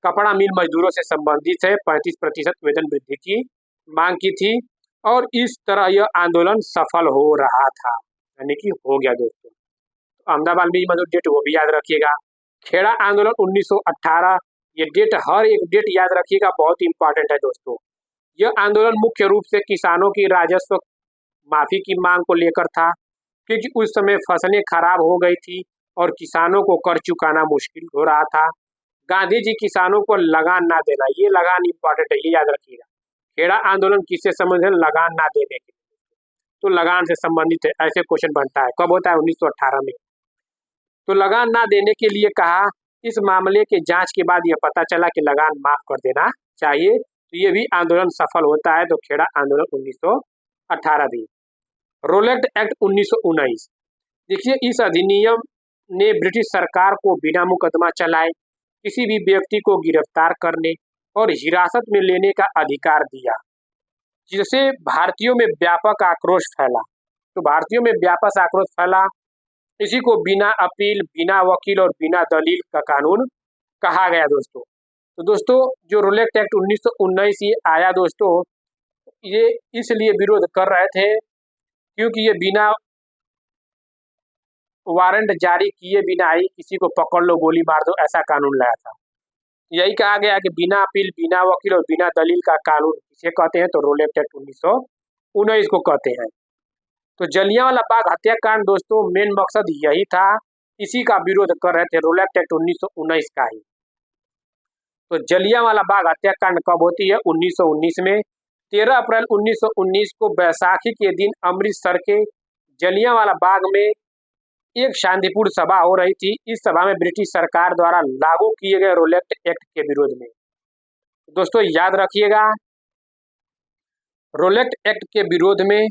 कपड़ा मिल मजदूरों से संबंधित है, 35% वेतन वृद्धि की मांग की थी और इस तरह यह आंदोलन सफल हो रहा था, यानी कि हो गया दोस्तों। तो अहमदाबाद मिल मजदूर डेट वो भी याद रखिएगा। खेड़ा आंदोलन 1918, ये डेट हर एक डेट याद रखिएगा, बहुत इंपॉर्टेंट है दोस्तों। यह आंदोलन मुख्य रूप से किसानों की राजस्व माफी की मांग को लेकर था, क्योंकि उस समय फसलें खराब हो गई थी और किसानों को कर चुकाना मुश्किल हो रहा था। गांधी जी किसानों को लगान ना देना, ये लगान इंपॉर्टेंट है, ये याद रखिएगा। खेड़ा आंदोलन किससे संबंधित है? लगान ना देने के। तो लगान से संबंधित है, ऐसे क्वेश्चन बनता है। कब होता है? 1918 में। तो लगान ना देने के लिए कहा। इस मामले के जांच के बाद यह पता चला कि लगान माफ कर देना चाहिए, तो ये भी आंदोलन सफल होता है। तो खेड़ा आंदोलन 1918 भी। रोलेट एक्ट 1919, देखिए इस अधिनियम ने ब्रिटिश सरकार को बिना मुकदमा चलाए किसी भी व्यक्ति को गिरफ्तार करने और हिरासत में लेने का अधिकार दिया, जिससे भारतीयों में व्यापक आक्रोश फैला। तो भारतीयों में व्यापक आक्रोश फैला, इसी को बिना अपील, बिना वकील और बिना दलील का कानून कहा गया दोस्तों। तो दोस्तों जो रोलेट एक्ट 1919 ये आया दोस्तों, ये इसलिए विरोध कर रहे थे क्योंकि ये बिना वारंट जारी किए बिना ही किसी को पकड़ लो, गोली मार दो, ऐसा कानून लाया था। यही कहा गया कि बिना अपील, बिना वकील और बिना दलील का कानून किसे कहते हैं? तो रोलेट एक्ट 1919 को कहते हैं। तो जलियांवाला बाग हत्याकांड दोस्तों मेन मकसद यही था, इसी का विरोध कर रहे थे, रोलेट एक्ट 1919 का ही। तो जलियांवाला बाग हत्याकांड कब होती है? 1919 में। 13 अप्रैल 1919 को बैसाखी के दिन अमृतसर के जलियांवाला बाग में एक शांतिपूर्ण सभा हो रही थी। इस सभा में ब्रिटिश सरकार द्वारा लागू किए गए रोलेट एक्ट के विरोध में, दोस्तों याद रखिएगा, रोलेट एक्ट के विरोध में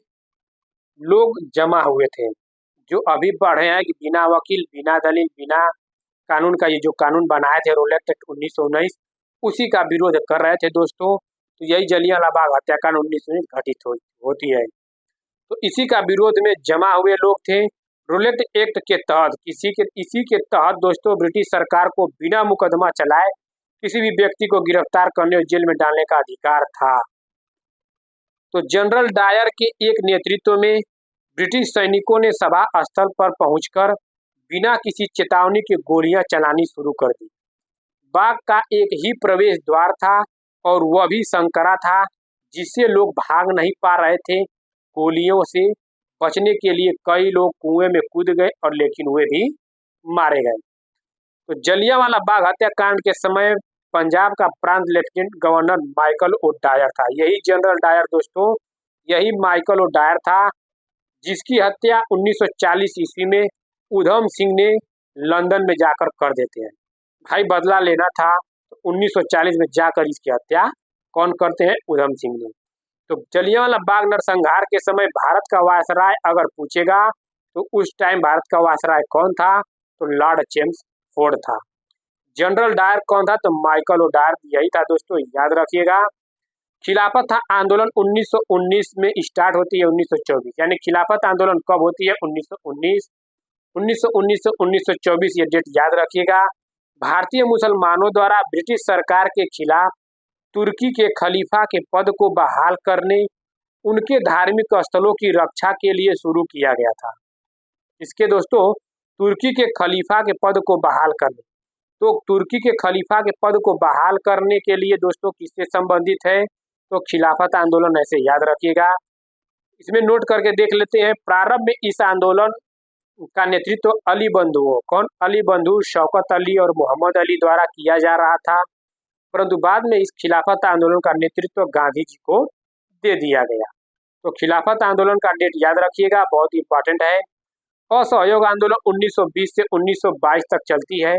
लोग जमा हुए थे, जो अभी पढ़े हैं कि बिना वकील, बिना दलील, बिना कानून का ये जो कानून बनाए थे रोलेट एक्ट 1919, उसी का विरोध कर रहे थे दोस्तों। तो यही जलियांवाला बाग हत्याकांड 1919 घटित होती है। तो इसी का विरोध में जमा हुए लोग थे। रोलेट एक्ट के तहत इसी के तहत दोस्तों ब्रिटिश सरकार को बिना मुकदमा चलाए किसी भी व्यक्ति को गिरफ्तार करने और जेल में डालने का अधिकार था। तो जनरल डायर के एक नेतृत्व में ब्रिटिश सैनिकों ने सभा स्थल पर पहुंचकर बिना किसी चेतावनी के गोलियां चलानी शुरू कर दी। बाग का एक ही प्रवेश द्वार था और वह भी संकरा था, जिससे लोग भाग नहीं पा रहे थे। गोलियों से बचने के लिए कई लोग कुएं में कूद गए और लेकिन वे भी मारे गए। तो जलियांवाला बाग हत्याकांड के समय पंजाब का प्रांत lieutenant governor Michael O'Dwyer था। यही जनरल डायर दोस्तों, यही माइकल ओ डायर था, जिसकी हत्या 1940 ईस्वी में उधम सिंह ने लंदन में जाकर कर देते हैं। भाई बदला लेना था, तो 1940 में जाकर इसकी हत्या कौन करते हैं? उधम सिंह ने। तो जलियांवाला बाग नरसंहार के समय भारत का वायसराय अगर पूछेगा तो उस टाइम भारत का वायसराय कौन था? तो लॉर्ड चेम्सफोर्ड था। जनरल डायर कौन था? तो माइकल ओ डायर, यही था दोस्तों, याद रखिएगा। खिलाफत आंदोलन 1919 में स्टार्ट होती है 1924, यानी खिलाफत आंदोलन कब होती है? 1919 से 1924, ये डेट याद रखिएगा। भारतीय मुसलमानों द्वारा ब्रिटिश सरकार के खिलाफ तुर्की के खलीफा के पद को बहाल करने, उनके धार्मिक स्थलों की रक्षा के लिए शुरू किया गया था। इसके दोस्तों तुर्की के खलीफा के पद को बहाल करने, तो तुर्की के खलीफा के पद को बहाल करने के लिए दोस्तों किससे संबंधित है? तो खिलाफत आंदोलन, ऐसे याद रखिएगा। इसमें नोट करके देख लेते हैं। प्रारंभ में इस आंदोलन का नेतृत्व अली बंधुओं, कौन? अली बंधु, शौकत अली और मोहम्मद अली द्वारा किया जा रहा था, परंतु बाद में इस खिलाफत आंदोलन का नेतृत्व गांधी जी को दे दिया गया। तो खिलाफत आंदोलन का डेट याद रखिएगा, बहुत इंपॉर्टेंट है। असहयोग आंदोलन 1920 से 1922 तक चलती है।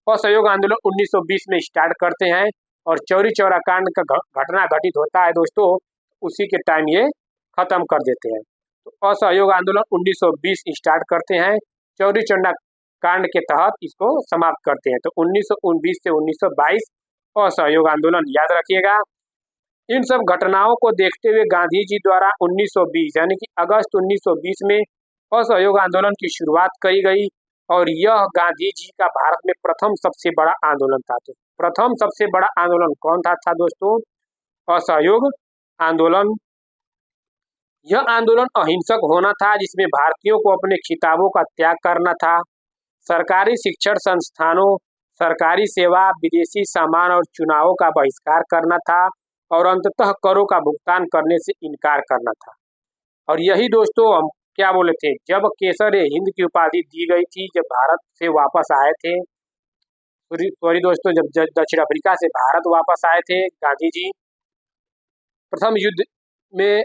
असहयोग आंदोलन 1920 में स्टार्ट करते हैं और चौरी चौरा कांड का घटना घटित होता है दोस्तों, उसी के टाइम ये खत्म कर देते हैं। तो असहयोग आंदोलन 1920 स्टार्ट करते हैं, चौरी चौरा कांड के तहत इसको समाप्त करते हैं। तो 1919 से 1922 असहयोग आंदोलन याद रखिएगा। इन सब घटनाओं को देखते हुए गांधी जी द्वारा 1920 यानी कि अगस्त 1920 में असहयोग आंदोलन की शुरुआत करी गई और यह गांधी जी का भारत में प्रथम सबसे बड़ा आंदोलन था। तो प्रथम सबसे बड़ा आंदोलन कौन था दोस्तों? असहयोग आंदोलन। यह आंदोलन अहिंसक होना था, जिसमें भारतीयों को अपने खिताबों का त्याग करना था, सरकारी शिक्षण संस्थानों, सरकारी सेवा, विदेशी सामान और चुनावों का बहिष्कार करना था और अंततः करों का भुगतान करने से इनकार करना था। और यही दोस्तों हम क्या बोले थे, जब केसर हिंद की उपाधि दी गई थी, जब भारत से वापस आए थे, सॉरी दोस्तों, जब दक्षिण अफ्रीका से भारत वापस आए थे गांधी जी, प्रथम युद्ध में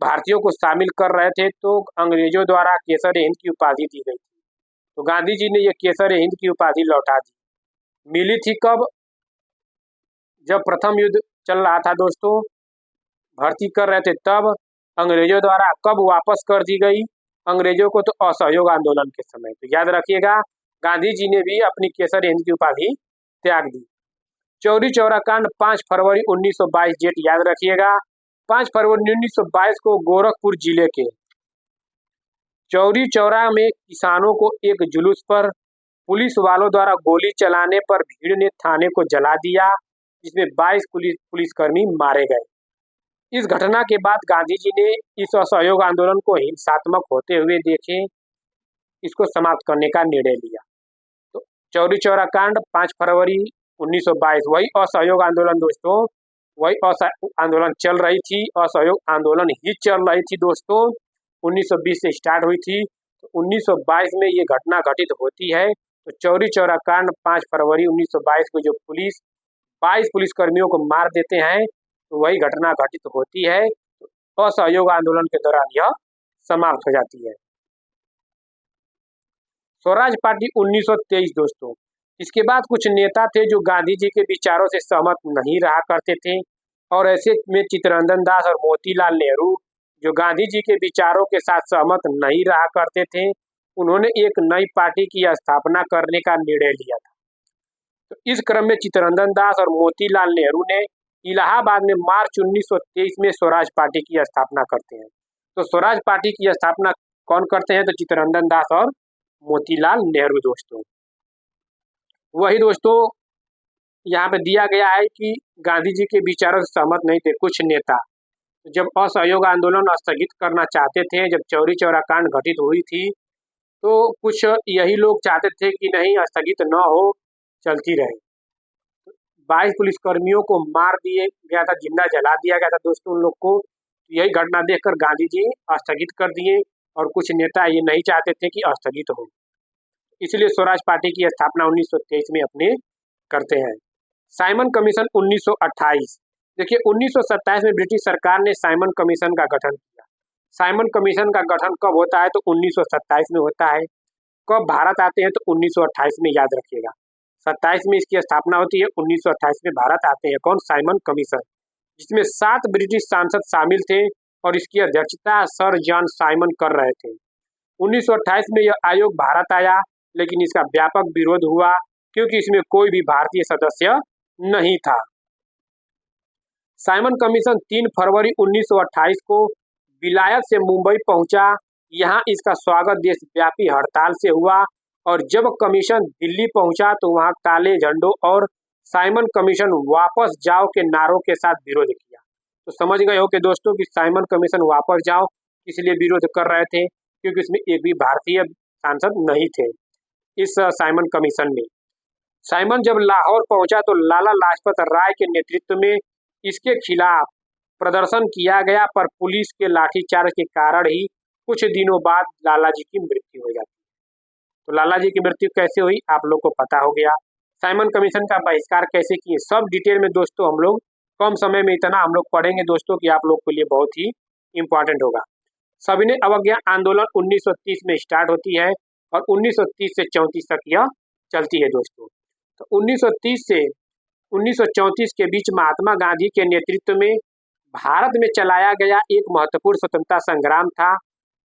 भारतीयों को शामिल कर रहे थे, तो अंग्रेजों द्वारा केसर हिंद की उपाधि दी गई थी। तो गांधी जी ने यह केसर हिंद की उपाधि लौटा दी। मिली थी कब? जब प्रथम युद्ध चल रहा था दोस्तों, भर्ती कर रहे थे तब। अंग्रेजों द्वारा कब वापस कर दी गई अंग्रेजों को? तो असहयोग आंदोलन के समय। तो याद रखिएगा, गांधी जी ने भी अपनी केसर हिंद की उपाधि त्याग दी। चौरी चौरा कांड 5 फरवरी 1922 डेट याद रखिएगा। 5 फरवरी 1922 को गोरखपुर जिले के चौरी चौरा में किसानों को एक जुलूस पर पुलिस वालों द्वारा गोली चलाने पर भीड़ ने थाने को जला दिया, जिसमें 22 पुलिसकर्मी मारे गए। इस घटना के बाद गांधी जी ने इस असहयोग आंदोलन को हिंसात्मक होते हुए देखे इसको समाप्त करने का निर्णय लिया। तो चौरी चौरा कांड 5 फरवरी 1922 वही असहयोग आंदोलन दोस्तों, वही आंदोलन चल रही थी, असहयोग आंदोलन ही चल रही थी दोस्तों। 1920 से स्टार्ट हुई थी, तो 1922 में ये घटना घटित होती है। तो चौरी चौरा कांड 5 फरवरी 1922 को जो 22 पुलिसकर्मियों को मार देते हैं, तो वही घटना घटित होती है। तो असहयोग आंदोलन के दौरान यह समाप्त हो जाती है। स्वराज पार्टी 1923 दोस्तों, इसके बाद कुछ नेता थे जो गांधी जी के विचारों से सहमत नहीं रहा करते थे, और ऐसे में चित्तरंजन दास और मोतीलाल नेहरू, जो गांधी जी के विचारों के साथ सहमत नहीं रहा करते थे, उन्होंने एक नई पार्टी की स्थापना करने का निर्णय लिया था। तो इस क्रम में चित्तरंजन दास और मोतीलाल नेहरू ने इलाहाबाद में मार्च 1923 में स्वराज पार्टी की स्थापना करते हैं। तो स्वराज पार्टी की स्थापना कौन करते हैं? तो चित्तरंजन दास और मोतीलाल नेहरू दोस्तों। वही दोस्तों यहाँ पे दिया गया है कि गांधी जी के विचारों से सहमत नहीं थे कुछ नेता, जब असहयोग आंदोलन स्थगित करना चाहते थे, जब चौरी चौरा कांड घटित हुई थी, तो कुछ यही लोग चाहते थे कि नहीं, स्थगित न हो, चलती रहे। 22 पुलिसकर्मियों को मार दिया गया था, जिंदा जला दिया गया था दोस्तों उन लोग को। यही घटना देखकर गांधी जी स्थगित कर दिए, और कुछ नेता ये नहीं चाहते थे कि स्थगित हो, इसलिए स्वराज पार्टी की स्थापना 1923 में अपने करते हैं। साइमन कमीशन 1928, देखिए 1927 में ब्रिटिश सरकार ने साइमन कमीशन का गठन किया। साइमन कमीशन का गठन कब होता है? तो 1927 में होता है। कब भारत आते हैं? तो 1928 में, याद रखिएगा। 27 में इसकी स्थापना होती है, 1928 में भारत आते हैं। कौन? साइमन कमीशन, जिसमें 7 ब्रिटिश सांसद शामिल थे और इसकी अध्यक्षता सर जॉन साइमन कर रहे थे। 1928 में यह आयोग भारत आया, लेकिन इसका व्यापक विरोध हुआ क्योंकि इसमें कोई भी भारतीय सदस्य नहीं था। साइमन कमीशन 3 फरवरी 1928 को विलायत से मुंबई पहुंचा। यहां इसका स्वागत देशव्यापी हड़ताल से हुआ, और जब कमीशन दिल्ली पहुंचा तो वहां काले झंडों और साइमन कमीशन वापस जाओ के नारों के साथ विरोध किया। तो समझ गए हो कि दोस्तों कि साइमन कमीशन वापस जाओ इसलिए विरोध कर रहे थे, क्योंकि इसमें एक भी भारतीय सांसद नहीं थे इस साइमन कमीशन में। साइमन जब लाहौर पहुंचा तो लाला लाजपत राय के नेतृत्व में इसके खिलाफ प्रदर्शन किया गया, पर पुलिस के लाठीचार्ज के कारण ही कुछ दिनों बाद लाला जी की मृत्यु हो जाती है। तो लाला जी की मृत्यु कैसे हुई आप लोग को पता हो गया। साइमन कमीशन का बहिष्कार कैसे किए, सब डिटेल में दोस्तों हम लोग कम समय में इतना हम लोग पढ़ेंगे दोस्तों कि आप लोग के लिए बहुत ही इम्पोर्टेंट होगा। सविनय अवज्ञा आंदोलन 1930 में स्टार्ट होती है और 1930 से 34 तक यह चलती है दोस्तों। तो 1930 से 1934 के बीच महात्मा गांधी के नेतृत्व में भारत में चलाया गया एक महत्वपूर्ण स्वतंत्रता संग्राम था,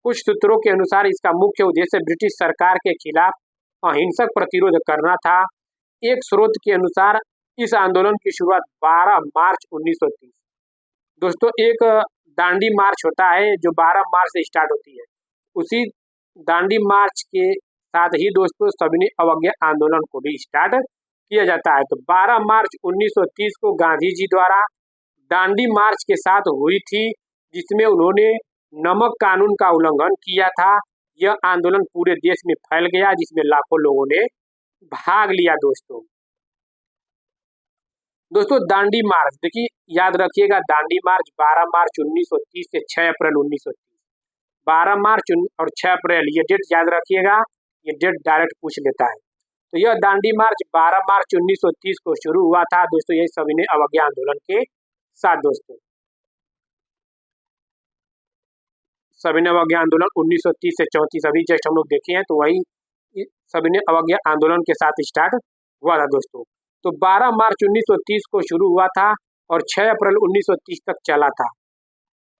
कुछ सूत्रों के अनुसार इसका मुख्य उद्देश्य ब्रिटिश सरकार के खिलाफ अहिंसक प्रतिरोध करना था। एक स्रोत के अनुसार इस आंदोलन की शुरुआत 12 मार्च 1930 दोस्तों एक दांडी मार्च होता है जो 12 मार्च से स्टार्ट होती है। उसी दांडी मार्च के साथ ही दोस्तों सविनय अवज्ञा आंदोलन को भी स्टार्ट किया जाता है। तो 12 मार्च 1930 को गांधी जी द्वारा दांडी मार्च के साथ हुई थी, जिसमें उन्होंने नमक कानून का उल्लंघन किया था। यह आंदोलन पूरे देश में फैल गया, जिसमें लाखों लोगों ने भाग लिया। दोस्तों दांडी मार्च देखिए, याद रखिएगा, दांडी मार्च 12 मार्च 1930 से 6 अप्रैल 1930। 12 मार्च और 6 अप्रैल ये डेट याद रखिएगा, ये डेट डायरेक्ट पूछ लेता है। तो यह दांडी मार्च 12 मार्च 1930 को शुरू हुआ था दोस्तों, यही सविनय अवज्ञा आंदोलन के साथ। दोस्तों सविनय अवज्ञा आंदोलन 1930 से 34 अभी जस्ट हम लोग देखे हैं, तो वही सविनय अवज्ञा आंदोलन के साथ स्टार्ट हुआ था दोस्तों। तो 12 मार्च 1930 को शुरू हुआ था और 6 अप्रैल 1930 तक चला था।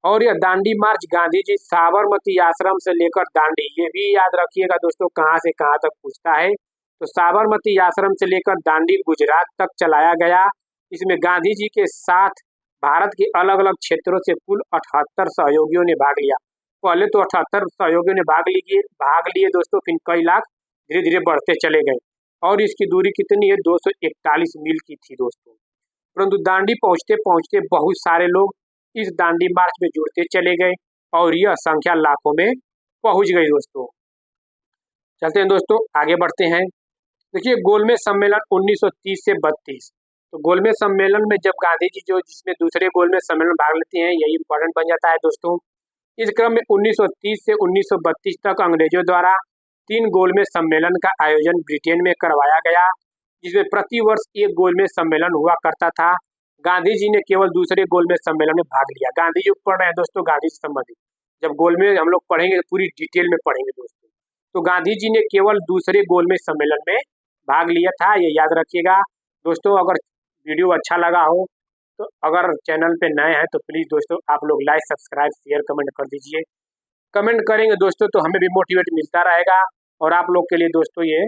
और यह दांडी मार्च गांधी जी साबरमती आश्रम से लेकर दांडी, ये भी याद रखिएगा दोस्तों, कहाँ से कहाँ तक पूछता है। तो साबरमती आश्रम से लेकर दांडी गुजरात तक चलाया गया। इसमें गांधी जी के साथ भारत के अलग अलग क्षेत्रों से कुल 78 सहयोगियों ने भाग लिया। पहले तो 78 सहयोगियों ने भाग लिए दोस्तों, फिर कई लाख धीरे धीरे बढ़ते चले गए। और इसकी दूरी कितनी है, 241 मील की थी दोस्तों। परंतु दांडी पहुंचते पहुंचते बहुत सारे लोग इस दांडी मार्च में जुड़ते चले गए और यह संख्या लाखों में पहुंच गई दोस्तों। चलते हैं दोस्तों, आगे बढ़ते हैं। देखिए गोलमेज सम्मेलन 1930 से 32। तो गोलमेज सम्मेलन में जब गांधी जी जिसमें दूसरे गोलमेज सम्मेलन भाग लेते हैं, यही इंपॉर्टेंट बन जाता है दोस्तों। इस क्रम में 1930 से 1932 तक अंग्रेजों द्वारा 3 गोलमेज सम्मेलन का आयोजन ब्रिटेन में करवाया गया, जिसमें प्रति वर्ष एक गोलमेज सम्मेलन हुआ करता था। गांधी जी ने केवल दूसरे गोलमेज सम्मेलन में भाग लिया। गांधी जी पढ़ रहे हैं दोस्तों, गांधी से संबंधित जब गोलमेज हम लोग पढ़ेंगे पूरी डिटेल में पढ़ेंगे दोस्तों। तो गांधी जी ने केवल दूसरे गोलमेज सम्मेलन में भाग लिया था, ये याद रखिएगा दोस्तों। अगर वीडियो अच्छा लगा हो तो अगर चैनल पे नए हैं तो प्लीज़ दोस्तों आप लोग लाइक सब्सक्राइब शेयर कमेंट कर दीजिए। कमेंट करेंगे दोस्तों तो हमें भी मोटिवेट मिलता रहेगा और आप लोग के लिए दोस्तों ये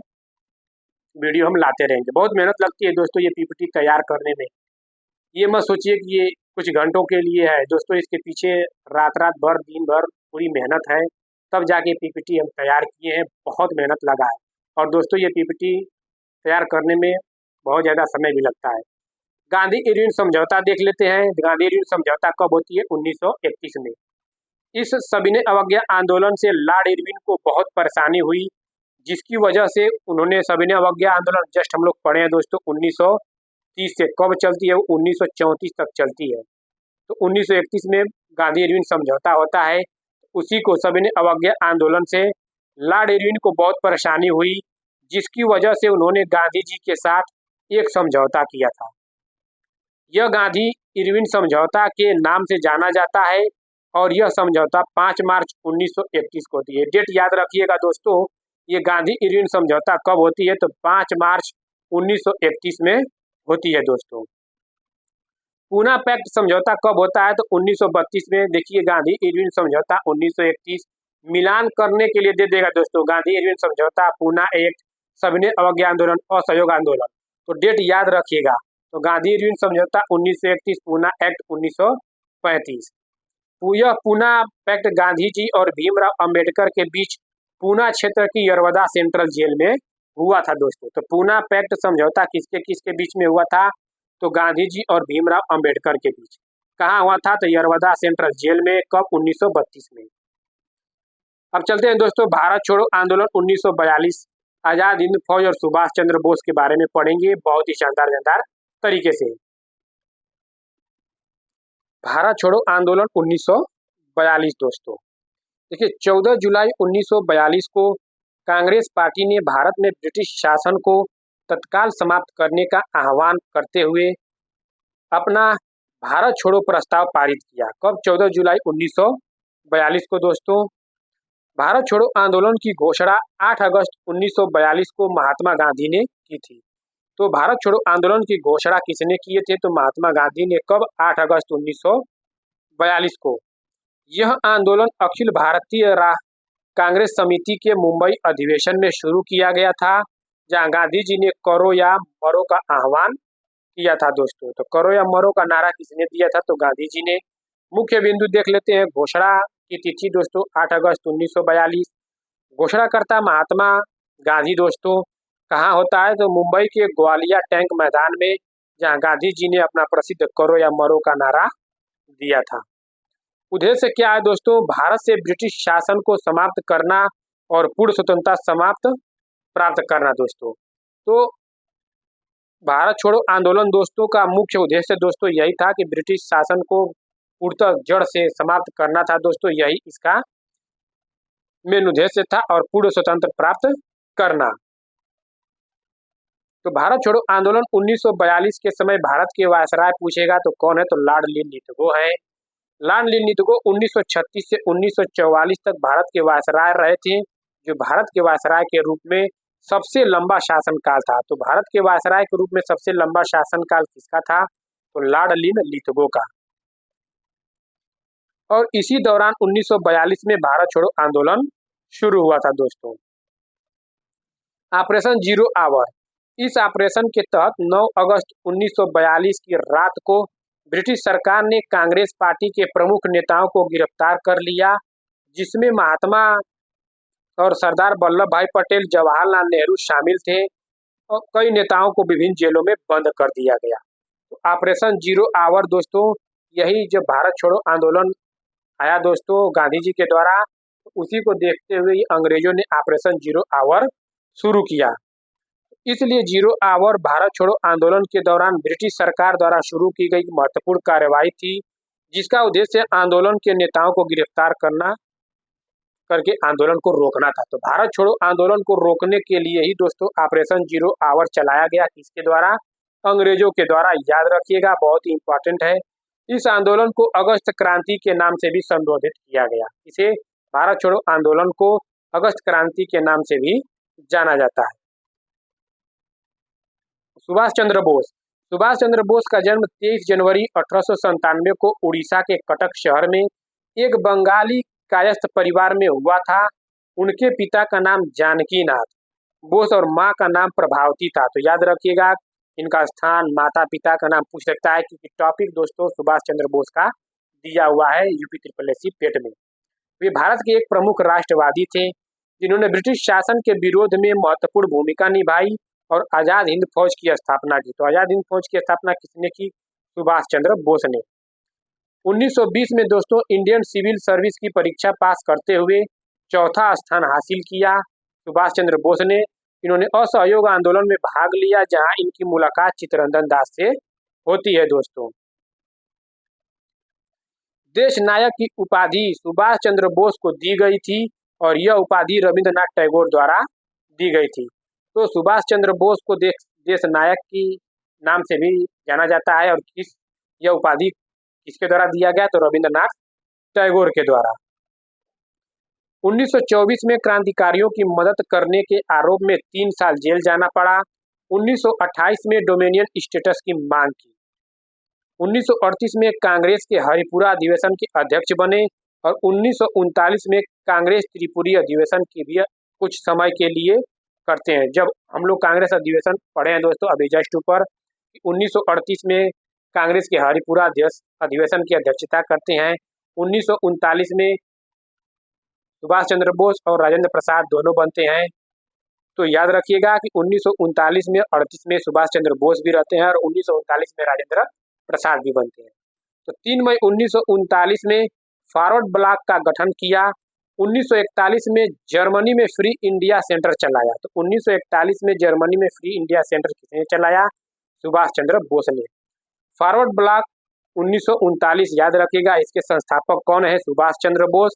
वीडियो हम लाते रहेंगे। बहुत मेहनत लगती है दोस्तों ये पीपीटी तैयार करने में। ये मत सोचिए कि ये कुछ घंटों के लिए है दोस्तों, इसके पीछे रात भर दिन भर पूरी मेहनत है, तब जाके पीपीटी हम तैयार किए हैं। बहुत मेहनत लगा है और दोस्तों ये पीपीटी तैयार करने में बहुत ज़्यादा समय भी लगता है। गांधी इरविन समझौता देख लेते हैं। गांधी इरविन समझौता कब होती है, 1931 में। इस सविनय अवज्ञा आंदोलन से लॉर्ड इरविन को बहुत परेशानी हुई, जिसकी वजह से उन्होंने सविनय अवज्ञा आंदोलन जस्ट हम लोग पढ़े हैं दोस्तों 1930 से कब चलती है, 1934 तक चलती है। तो 1931 में गांधी इरविन समझौता होता है। उसी को सविनय अवज्ञा आंदोलन से लॉर्ड इरविन को बहुत परेशानी हुई, जिसकी वजह से उन्होंने गांधी जी के साथ एक समझौता किया था। यह गांधी इरविन समझौता के नाम से जाना जाता है और यह समझौता 5 मार्च 1931 को होती है। डेट याद रखिएगा दोस्तों, ये गांधी इरविन समझौता कब होती है, तो 5 मार्च 1931 में होती है दोस्तों। पूना पैक्ट समझौता कब होता है, तो 1932 में। देखिए गांधी इरविन समझौता 1931 मिलान करने के लिए दे देगा दोस्तों। गांधी इरविन समझौता, पूना एक्ट, सविनय अवज्ञा आंदोलन, असहयोग आंदोलन। तो डेट याद रखिएगा। तो गांधी इरविन समझौता 1931, पूना एक्ट 1935। यह पूना पैक्ट गांधी जी और भीमराव अंबेडकर के बीच पूना क्षेत्र की यरवदा सेंट्रल जेल में हुआ था दोस्तों। तो पूना पैक्ट समझौता किसके किसके बीच में हुआ था, तो गांधी जी और भीमराव अंबेडकर के बीच। कहाँ हुआ था, तो यरवदा सेंट्रल जेल में। कब, 1932 में। अब चलते हैं दोस्तों, भारत छोड़ो आंदोलन 1942। आजाद हिंद फौज और सुभाष चंद्र बोस के बारे में पढ़ेंगे बहुत ही शानदार तरीके से। भारत छोड़ो आंदोलन 1942 दोस्तों। देखिए 14 जुलाई 1942 को कांग्रेस पार्टी ने भारत में ब्रिटिश शासन को तत्काल समाप्त करने का आह्वान करते हुए अपना भारत छोड़ो प्रस्ताव पारित किया। कब, 14 जुलाई 1942 को दोस्तों। भारत छोड़ो आंदोलन की घोषणा 8 अगस्त 1942 को महात्मा गांधी ने की थी। तो भारत छोड़ो आंदोलन की घोषणा किसने किए थे, तो महात्मा गांधी ने। कब, 8 अगस्त 1942 को। यह आंदोलन अखिल भारतीय कांग्रेस समिति के मुंबई अधिवेशन में शुरू किया गया था, जहां गांधी जी ने करो या मरो का आह्वान किया था दोस्तों। तो करो या मरो का नारा किसने दिया था? तो गांधी जी ने। मुख्य बिंदु देख लेते हैं। घोषणा की तिथि दोस्तों 8 अगस्त 1942। घोषणाकर्ता महात्मा गांधी दोस्तों। कहाँ होता है? तो मुंबई के ग्वालिया टैंक मैदान में, जहां गांधी जी ने अपना प्रसिद्ध करो या मरो का नारा दिया था। उद्देश्य क्या है दोस्तों? भारत से ब्रिटिश शासन को समाप्त करना और पूर्ण स्वतंत्रता समाप्त प्राप्त करना दोस्तों। तो भारत छोड़ो आंदोलन दोस्तों का मुख्य उद्देश्य दोस्तों यही था कि ब्रिटिश शासन को पूर्णतः जड़ से समाप्त करना था दोस्तों। यही इसका मेन उद्देश्य था और पूर्ण स्वतंत्र प्राप्त करना। तो भारत छोड़ो आंदोलन 1942 के समय भारत के वायसराय पूछेगा तो कौन है? तो लॉर्ड लिनलिथगो है। लॉर्ड लिनलिथगो 1936 से 1944 तक भारत के वायसराय रहे थे, जो भारत के वायसराय के रूप में सबसे लंबा शासनकाल था। तो भारत के वायसराय के रूप में सबसे लंबा शासनकाल किसका था? तो लॉर्ड लिनलिथगो का। और इसी दौरान 1942 में भारत छोड़ो आंदोलन शुरू हुआ था दोस्तों। Operation zero hour. इस ऑपरेशन के तहत 9 अगस्त 1942 की रात को ब्रिटिश सरकार ने कांग्रेस पार्टी के प्रमुख नेताओं को गिरफ्तार कर लिया, जिसमें महात्मा और सरदार वल्लभ भाई पटेल, जवाहरलाल नेहरू शामिल थे और कई नेताओं को विभिन्न जेलों में बंद कर दिया गया। तो ऑपरेशन जीरो आवर दोस्तों, यही जब भारत छोड़ो आंदोलन आया दोस्तों गांधी जी के द्वारा, उसी को देखते हुए अंग्रेजों ने ऑपरेशन जीरो आवर शुरू किया। इसलिए जीरो आवर भारत छोड़ो आंदोलन के दौरान ब्रिटिश सरकार द्वारा शुरू की गई महत्वपूर्ण कार्यवाही थी, जिसका उद्देश्य आंदोलन के नेताओं को गिरफ्तार करके आंदोलन को रोकना था। तो भारत छोड़ो आंदोलन को रोकने के लिए ही दोस्तों ऑपरेशन जीरो आवर चलाया गया। किसके द्वारा? अंग्रेजों के द्वारा। याद रखिएगा, बहुत ही इंपॉर्टेंट है। इस आंदोलन को अगस्त क्रांति के नाम से भी संबोधित किया गया। इसे भारत छोड़ो आंदोलन को अगस्त क्रांति के नाम से भी जाना जाता है। सुभाष चंद्र बोस। सुभाष चंद्र बोस का जन्म 23 जनवरी 1897 को उड़ीसा के कटक शहर में एक बंगाली कायस्थ परिवार में हुआ था। उनके पिता का नाम जानकी नाथ बोस और माँ का नाम प्रभावती था। तो याद रखिएगा, इनका स्थान, माता पिता का नाम पूछ सकता है, क्योंकि टॉपिक दोस्तों सुभाष चंद्र बोस का दिया हुआ है यूपी SSSC पेट में। वे भारत के एक प्रमुख राष्ट्रवादी थे, जिन्होंने ब्रिटिश शासन के विरोध में महत्वपूर्ण भूमिका निभाई और आजाद हिंद फौज की स्थापना की। तो आजाद हिंद फौज की स्थापना किसने की? सुभाष चंद्र बोस ने। 1920 में दोस्तों इंडियन सिविल सर्विस की परीक्षा पास करते हुए चौथा स्थान हासिल किया सुभाष चंद्र बोस ने। इन्होंने असहयोग आंदोलन में भाग लिया, जहां इनकी मुलाकात चित्तरंजन दास से होती है दोस्तों। देश नायक की उपाधि सुभाष चंद्र बोस को दी गई थी और यह उपाधि रविंद्रनाथ टैगोर द्वारा दी गई थी। तो सुभाष चंद्र बोस को देश नायक की नाम से भी जाना जाता है। और यह उपाधि किसके द्वारा दिया गया? तो रविंद्रनाथ टैगोर के द्वारा। 1924 में क्रांतिकारियों की मदद करने के आरोप में 3 साल जेल जाना पड़ा। 1928 में डोमिनियन स्टेटस की मांग की। 1938 में कांग्रेस के हरिपुरा अधिवेशन के अध्यक्ष बने और 1939 में कांग्रेस त्रिपुरी अधिवेशन की भी कुछ समय के लिए करते हैं। जब हम लोग कांग्रेस अधिवेशन पढ़े हैं दोस्तों अभी जस्ट ऊपर, 1938 में कांग्रेस के हरिपुरा अधिवेशन की अध्यक्षता करते हैं। 1939 में सुभाष चंद्र बोस और राजेंद्र प्रसाद दोनों बनते हैं। तो याद रखिएगा कि 1939 में 38 में सुभाष चंद्र बोस भी रहते हैं और 1939 में राजेंद्र प्रसाद भी बनते हैं। तो 3 मई 1939 में फॉरवर्ड ब्लॉक का गठन किया। 1941 में जर्मनी में फ्री इंडिया सेंटर चलाया। तो 1941 में जर्मनी में फ्री इंडिया सेंटर किसने चलाया? सुभाष चंद्र बोस ने। फॉरवर्ड ब्लॉक 1939 याद रखिएगा, इसके संस्थापक कौन है? सुभाष चंद्र बोस।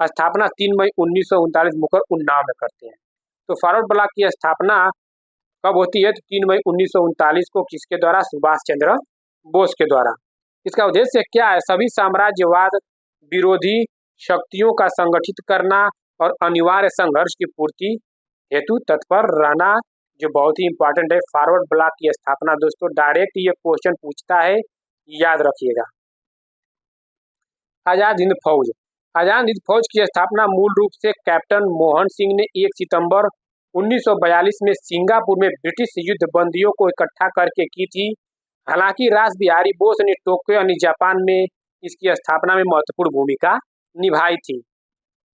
स्थापना 3 मई 1939 मुकर उन्नाव में करते हैं। तो फॉरवर्ड ब्लॉक की स्थापना कब होती है? तो 3 मई 1939 को। किसके द्वारा? सुभाष चंद्र बोस के द्वारा। इसका उद्देश्य क्या है? सभी साम्राज्यवाद विरोधी शक्तियों का संगठित करना और अनिवार्य संघर्ष की पूर्ति हेतु तत्पर रहना, जो बहुत ही इंपॉर्टेंट है। फॉरवर्ड ब्लॉक की स्थापना दोस्तों डायरेक्ट ये क्वेश्चन पूछता है, याद रखिएगा। आजाद हिंद फौज। आजाद हिंद फौज की स्थापना मूल रूप से कैप्टन मोहन सिंह ने 1 सितंबर 1942 में सिंगापुर में ब्रिटिश युद्ध बंदियों को इकट्ठा करके की थी। हालांकि रास बिहारी बोस ने टोक्यो यानी जापान में इसकी स्थापना में महत्वपूर्ण भूमिका निभाई थी।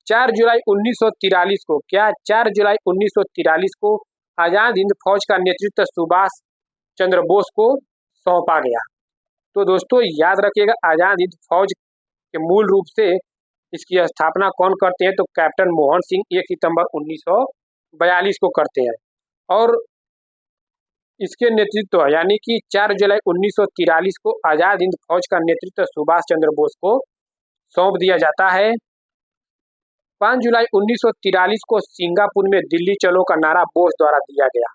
4 जुलाई 1943 को 4 जुलाई 1943 को आजाद हिंद फौज का नेतृत्व सुभाष चंद्र बोस को सौंपा गया। तो दोस्तों याद रखिएगा, आजाद हिंद फौज के मूल रूप से इसकी स्थापना कौन करते हैं, तो कैप्टन मोहन सिंह 1 सितंबर 1942 को करते हैं और इसके नेतृत्व यानी कि 4 जुलाई 1943 को आजाद हिंद फौज का नेतृत्व सुभाष चंद्र बोस को सौंप दिया जाता है। 5 जुलाई 1943 को सिंगापुर में दिल्ली चलो का नारा बोस द्वारा दिया गया।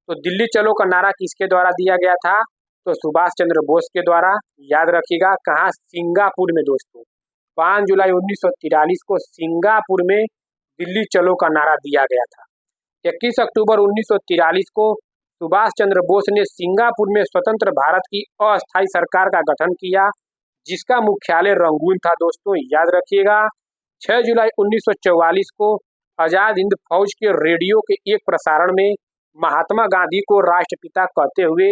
तो दिल्ली चलो का नारा किसके द्वारा दिया गया था, तो सुभाष चंद्र बोस के द्वारा। याद रखिएगा कहाँ, सिंगापुर में दोस्तों। 5 जुलाई 1943 को सिंगापुर में दिल्ली चलो का नारा दिया गया था। 21 अक्टूबर 1943 को सुभाष चंद्र बोस ने सिंगापुर में स्वतंत्र भारत की अस्थायी सरकार का गठन किया, जिसका मुख्यालय रंगून था दोस्तों, याद रखिएगा। 6 जुलाई 1944 को आजाद हिंद फौज के रेडियो के एक प्रसारण में महात्मा गांधी को राष्ट्रपिता कहते हुए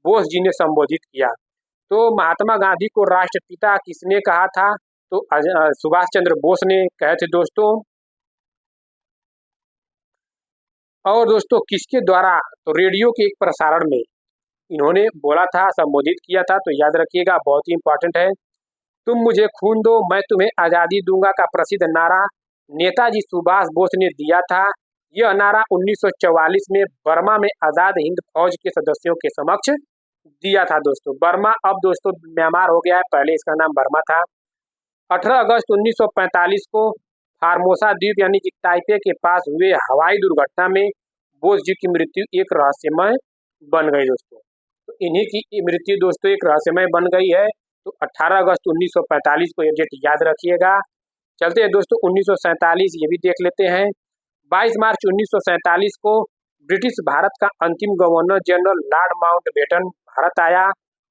बोस जी ने संबोधित किया। तो महात्मा गांधी को राष्ट्रपिता किसने कहा था, तो सुभाष चंद्र बोस ने कहे थे दोस्तों। और दोस्तों किसके द्वारा, तो रेडियो के एक प्रसारण में इन्होंने बोला था, संबोधित किया था। तो याद रखिएगा, बहुत ही इंपॉर्टेंट है। तुम मुझे खून दो मैं तुम्हें आज़ादी दूंगा का प्रसिद्ध नारा नेताजी सुभाष बोस ने दिया था। यह नारा 1944 में बर्मा में आज़ाद हिंद फौज के सदस्यों के समक्ष दिया था दोस्तों। बर्मा अब दोस्तों म्यांमार हो गया है, पहले इसका नाम बर्मा था। 18 अगस्त 1945 को फार्मोसा द्वीप यानी कि ताइपे के पास हुए हवाई दुर्घटना में बोस जी की मृत्यु एक रहस्यमय बन गई दोस्तों। तो इन्हीं की मृत्यु दोस्तों एक रहस्यमय बन गई है। तो 18 अगस्त 1945 को ये डेट याद रखिएगा। चलते हैं दोस्तों 1947, ये भी देख लेते हैं। 22 मार्च 1947 को ब्रिटिश भारत का अंतिम governor general Lord Mountbatten Bharat आया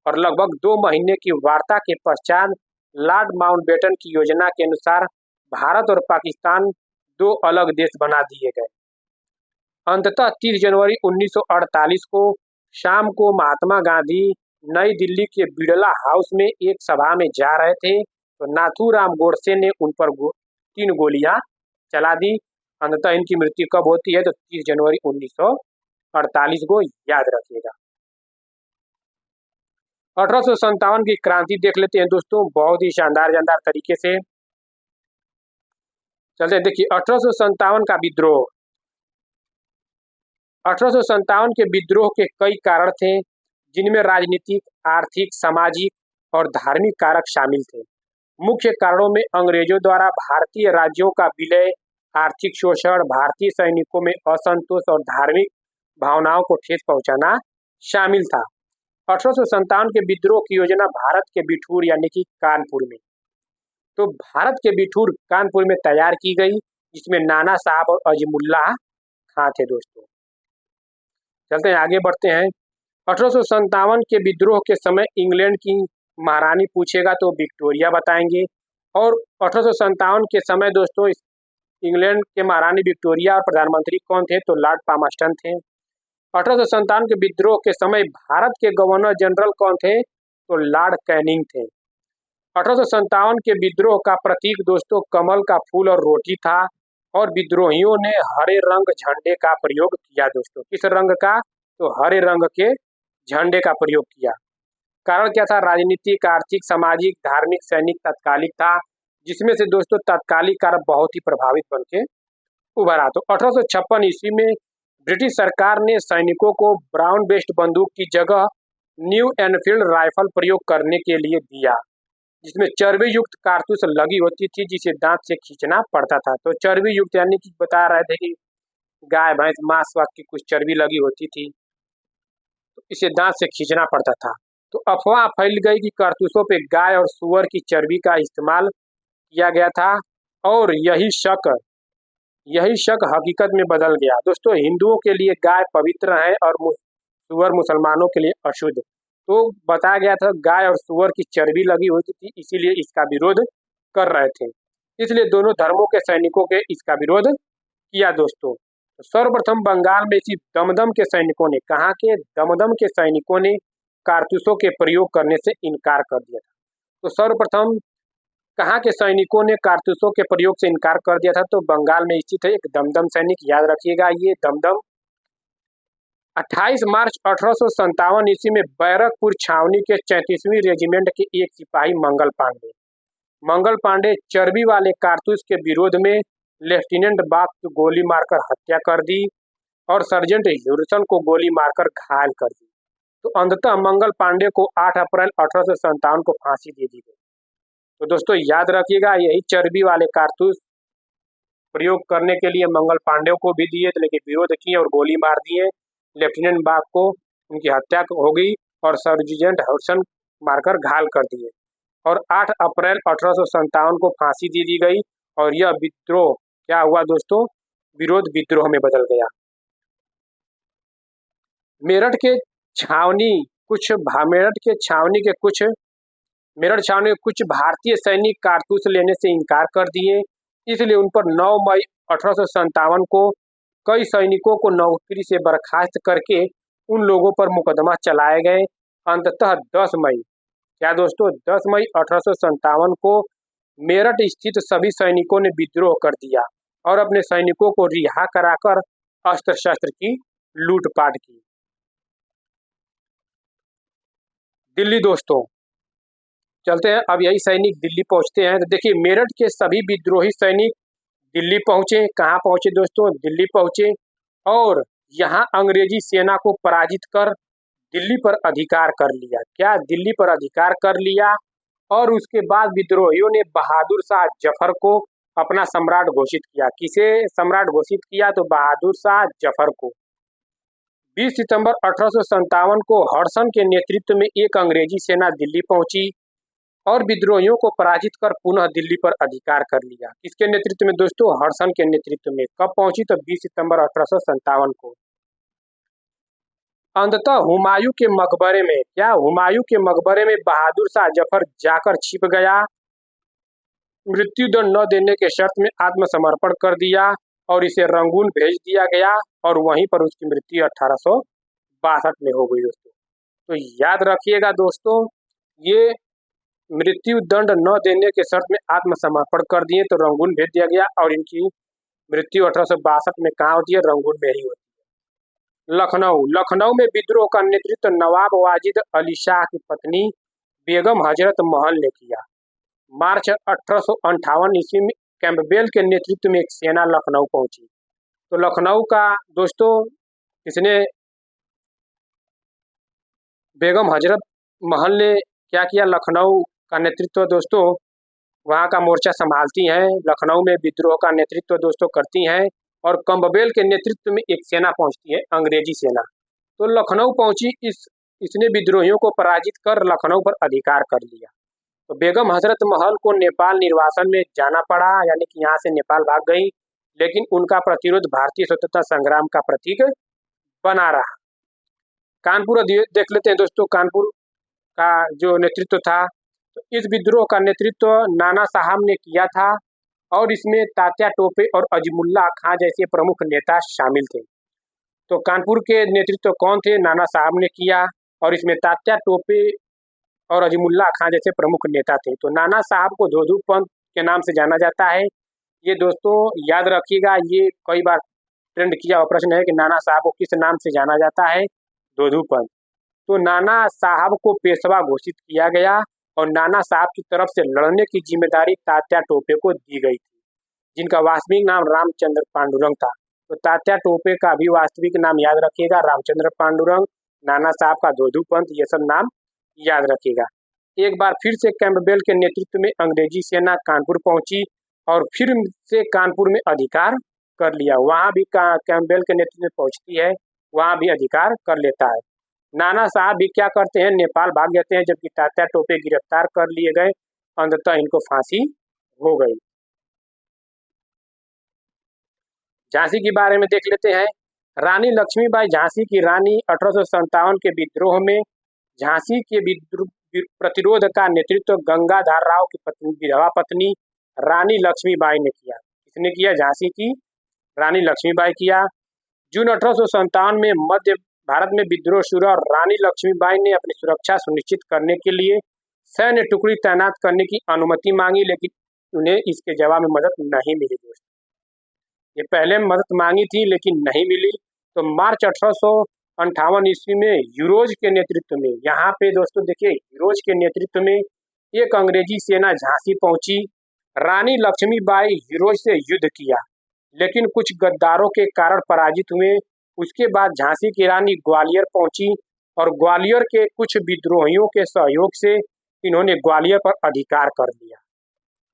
और लगभग 2 महीने की वार्ता के पश्चात लॉर्ड माउंटबेटन की योजना के अनुसार भारत और पाकिस्तान 2 अलग देश बना दिए गए। अंततः 30 जनवरी 1948 को शाम को महात्मा गांधी नई दिल्ली के बिड़ला हाउस में एक सभा में जा रहे थे, तो नाथूराम गोडसे ने उन पर 3 गोलियां चला दी। अंततः इनकी मृत्यु कब होती है, तो 30 जनवरी 1948 को याद रखिएगा। 1857 की क्रांति देख लेते हैं दोस्तों, बहुत ही शानदार तरीके से। चलते देखिए 1857 का विद्रोह। 1857 के विद्रोह के कई कारण थे, जिनमें राजनीतिक, आर्थिक, सामाजिक और धार्मिक कारक शामिल थे। मुख्य कारणों में अंग्रेजों द्वारा भारतीय राज्यों का विलय, आर्थिक शोषण, भारतीय सैनिकों में असंतोष और धार्मिक भावनाओं को ठेस पहुंचाना शामिल था। 1857 के विद्रोह की योजना भारत के बिठूर यानी कि कानपुर में, तो भारत के बिठूर कानपुर में तैयार की गई, जिसमें नाना साहब और अजीमुल्लाह खां थे दोस्तों। चलते हैं आगे बढ़ते हैं। 1857 के विद्रोह के समय इंग्लैंड की महारानी पूछेगा तो विक्टोरिया बताएंगे, और 1857 के समय दोस्तों इंग्लैंड के महारानी विक्टोरिया और प्रधानमंत्री कौन थे, तो लॉर्ड पामस्टन थे। 1857 के विद्रोह के समय भारत के गवर्नर जनरल कौन थे, तो लॉर्ड कैनिंग थे। 1857 के विद्रोह का प्रतीक दोस्तों कमल का फूल और रोटी था, और विद्रोहियों ने हरे रंग झंडे का प्रयोग किया दोस्तों। किस रंग का, तो हरे रंग के झंडे का प्रयोग किया। कारण क्या था, राजनीतिक, आर्थिक, सामाजिक, धार्मिक, सैनिक, तात्कालिक था, जिसमें से दोस्तों तात्कालिक कारक बहुत ही प्रभावित बन के उभरा। तो 1856 ईस्वी में ब्रिटिश सरकार ने सैनिकों को ब्राउन बेस्ट बंदूक की जगह न्यू एनफील्ड राइफल प्रयोग करने के लिए दिया, जिसमें चर्बी युक्त कारतूस लगी होती थी, जिसे दांत से खींचना पड़ता था। तो चर्बी युक्त यानी कि बता रहे थे कि गाय भैंस मांस की कुछ चर्बी लगी होती थी, तो इसे दांत से खींचना पड़ता था। तो अफवाह फैल गई कि कारतूसों पे गाय और सुअर की चर्बी का इस्तेमाल किया गया था, और यही शक हकीकत में बदल गया। दोस्तों हिंदुओं के लिए गाय पवित्र है और सुअर मुसलमानों के लिए अशुद्ध। तो बताया गया था गाय और सुअर की चर्बी लगी होती थी, इसीलिए इसका विरोध कर रहे थे। इसलिए दोनों धर्मों के सैनिकों के इसका विरोध किया दोस्तों। तो सर्वप्रथम बंगाल में इसी दमदम के सैनिकों ने, कहा के दमदम के सैनिकों ने कारतूसों के प्रयोग करने से इनकार कर दिया था। तो सर्वप्रथम कहाँ के सैनिकों ने कारतूसों के प्रयोग से इनकार कर दिया था? तो बंगाल में स्थित है एक दमदम सैनिक, याद रखिएगा ये दमदम। 28 मार्च 1857 ईस्वी में बैरकपुर छावनी के 34वीं रेजिमेंट के एक सिपाही मंगल पांडे चर्बी वाले कारतूस के विरोध में लेफ्टिनेंट बाग को गोली मारकर हत्या कर दी और सर्जेंट ह्यूरसन को गोली मारकर घायल कर दी। तो अंततः मंगल पांडे को 8 अप्रैल 1857 को फांसी दे दी गई। तो दोस्तों याद रखिएगा, यही चर्बी वाले कारतूस प्रयोग करने के लिए मंगल पांडे को भी दिए, लेकिन विरोध किए और गोली मार दिए। लेफ्टिनेंट बाग को उनकी हत्या हो गई और सर्जेंट ह्यूरसन मारकर घायल कर दिए और 8 अप्रैल 1857 को फांसी दे दी गई। और यह विद्रोह क्या हुआ दोस्तों? विरोध विद्रोह में बदल गया। मेरठ छावनी के कुछ भारतीय सैनिक कारतूस लेने से इनकार कर दिए, इसलिए उन पर 9 मई 1857 को कई सैनिकों को नौकरी से बर्खास्त करके उन लोगों पर मुकदमा चलाए गए। अंततः 10 मई, क्या दोस्तों, 10 मई 1857 को मेरठ स्थित सभी सैनिकों ने विद्रोह कर दिया और अपने सैनिकों को रिहा कराकर अस्त्र शस्त्र की लूटपाट की। दिल्ली दोस्तों, चलते हैं, अब यही सैनिक दिल्ली पहुंचते हैं। तो देखिए, मेरठ के सभी विद्रोही सैनिक दिल्ली पहुंचे। कहाँ पहुंचे दोस्तों? दिल्ली पहुंचे और यहाँ अंग्रेजी सेना को पराजित कर दिल्ली पर अधिकार कर लिया। क्या? दिल्ली पर अधिकार कर लिया। और उसके बाद विद्रोहियों ने बहादुर शाह जफर को अपना सम्राट घोषित किया। किसे सम्राट घोषित किया? तो बहादुर शाह जफर को। 20 सितंबर 1857 को हडसन के नेतृत्व में एक अंग्रेजी सेना दिल्ली पहुंची और विद्रोहियों को पराजित कर पुनः दिल्ली पर अधिकार कर लिया। किसके नेतृत्व में दोस्तों? हडसन के नेतृत्व में। कब पहुंची? तो 20 सितंबर 1857 को। अंततः हुमायूं के मकबरे में, क्या? हुमायूं के मकबरे में बहादुर शाह जफर जाकर छिप गया। मृत्युदंड न देने के शर्त में आत्मसमर्पण कर दिया और इसे रंगून भेज दिया गया और वहीं पर उसकी मृत्यु 1862 में हो गई दोस्तों। तो याद रखिएगा दोस्तों, ये मृत्यु दंड न देने के शर्त में आत्मसमर्पण कर दिए तो रंगून भेज दिया गया और इनकी मृत्यु 1862 में कहाँ होती है? रंगून में ही होती है। लखनऊ में विद्रोह का नेतृत्व नवाब वाजिद अली शाह की पत्नी बेगम हजरत महल ने किया। मार्च 1858 ईस्वी में कैंपबेल के नेतृत्व में एक सेना लखनऊ पहुंची। तो लखनऊ का दोस्तों इसने बेगम हजरत महल ने क्या किया? लखनऊ का नेतृत्व दोस्तों, वहाँ का मोर्चा संभालती हैं, लखनऊ में विद्रोह का नेतृत्व दोस्तों करती हैं और कैंपबेल के नेतृत्व में एक सेना पहुंचती है, अंग्रेजी सेना। तो लखनऊ पहुंची, इसने विद्रोहियों को पराजित कर लखनऊ पर अधिकार कर लिया। तो बेगम हजरत महल को नेपाल निर्वासन में जाना पड़ा, यानी कि यहाँ से नेपाल भाग गई, लेकिन उनका प्रतिरोध भारतीय स्वतंत्रता संग्राम का प्रतीक बना रहा। कानपुर देख लेते हैं दोस्तों, कानपुर का जो नेतृत्व था, तो इस विद्रोह का नेतृत्व नाना साहब ने किया था और इसमें तात्या टोपे और अजीमुल्ला खां जैसे प्रमुख नेता शामिल थे। तो कानपुर के नेतृत्व कौन थे? नाना साहब ने किया और इसमें तात्या टोपे और अजीमुल्ला खां जैसे प्रमुख नेता थे। तो नाना साहब को धोधू पंत के नाम से जाना जाता है। ये दोस्तों याद रखिएगा, ये कई बार ट्रेंड किया हुआ प्रश्न है कि नाना साहब को किस नाम से जाना जाता है? धोधू पंत। तो नाना साहब को पेशवा घोषित किया गया और नाना साहब की तरफ से लड़ने की जिम्मेदारी तात्या टोपे को दी गई थी, जिनका वास्तविक नाम रामचंद्र पांडुरंग था। तो तात्या टोपे का भी वास्तविक नाम याद रखिएगा, रामचंद्र पांडुरंग। नाना साहब का धोधू पंत, ये सब नाम याद रखिएगा। एक बार फिर से कैंपबेल के नेतृत्व में अंग्रेजी सेना कानपुर पहुंची और फिर से कानपुर में अधिकार कर लिया। वहां भी कैंपबेल के नेतृत्व में पहुंचती है, वहां भी अधिकार कर लेता है। नाना साहब भी क्या करते हैं? नेपाल भाग जाते हैं, जबकि तात्या टोपे गिरफ्तार कर लिए गए। अंततः इनको फांसी हो गई। झांसी के बारे में देख लेते हैं। रानी लक्ष्मीबाई झांसी की रानी 1857 के विद्रोह में झांसी के प्रतिरोध का नेतृत्व गंगाधर राव की विधवा पत्नी रानी लक्ष्मीबाई ने किया। किसने किया? झांसी की रानी लक्ष्मीबाई किया। जून 1857 में मध्य भारत में विद्रोह शुरू और रानी लक्ष्मीबाई ने अपनी सुरक्षा सुनिश्चित करने के लिए सैन्य टुकड़ी तैनात करने की अनुमति मांगी, लेकिन उन्हें इसके जवाब में मदद नहीं मिली दोस्तों। ये पहले मदद मांगी थी लेकिन नहीं मिली। तो मार्च 1858 ईस्वी में यूरोज के नेतृत्व में, यहाँ पे दोस्तों देखिए यूरोज के नेतृत्व में एक अंग्रेजी सेना झांसी पहुंची। रानी लक्ष्मीबाई यूरोज से युद्ध किया लेकिन कुछ गद्दारों के कारण पराजित हुए। उसके बाद झांसी की रानी ग्वालियर पहुंची और ग्वालियर के कुछ विद्रोहियों के सहयोग से इन्होंने ग्वालियर पर अधिकार कर लिया।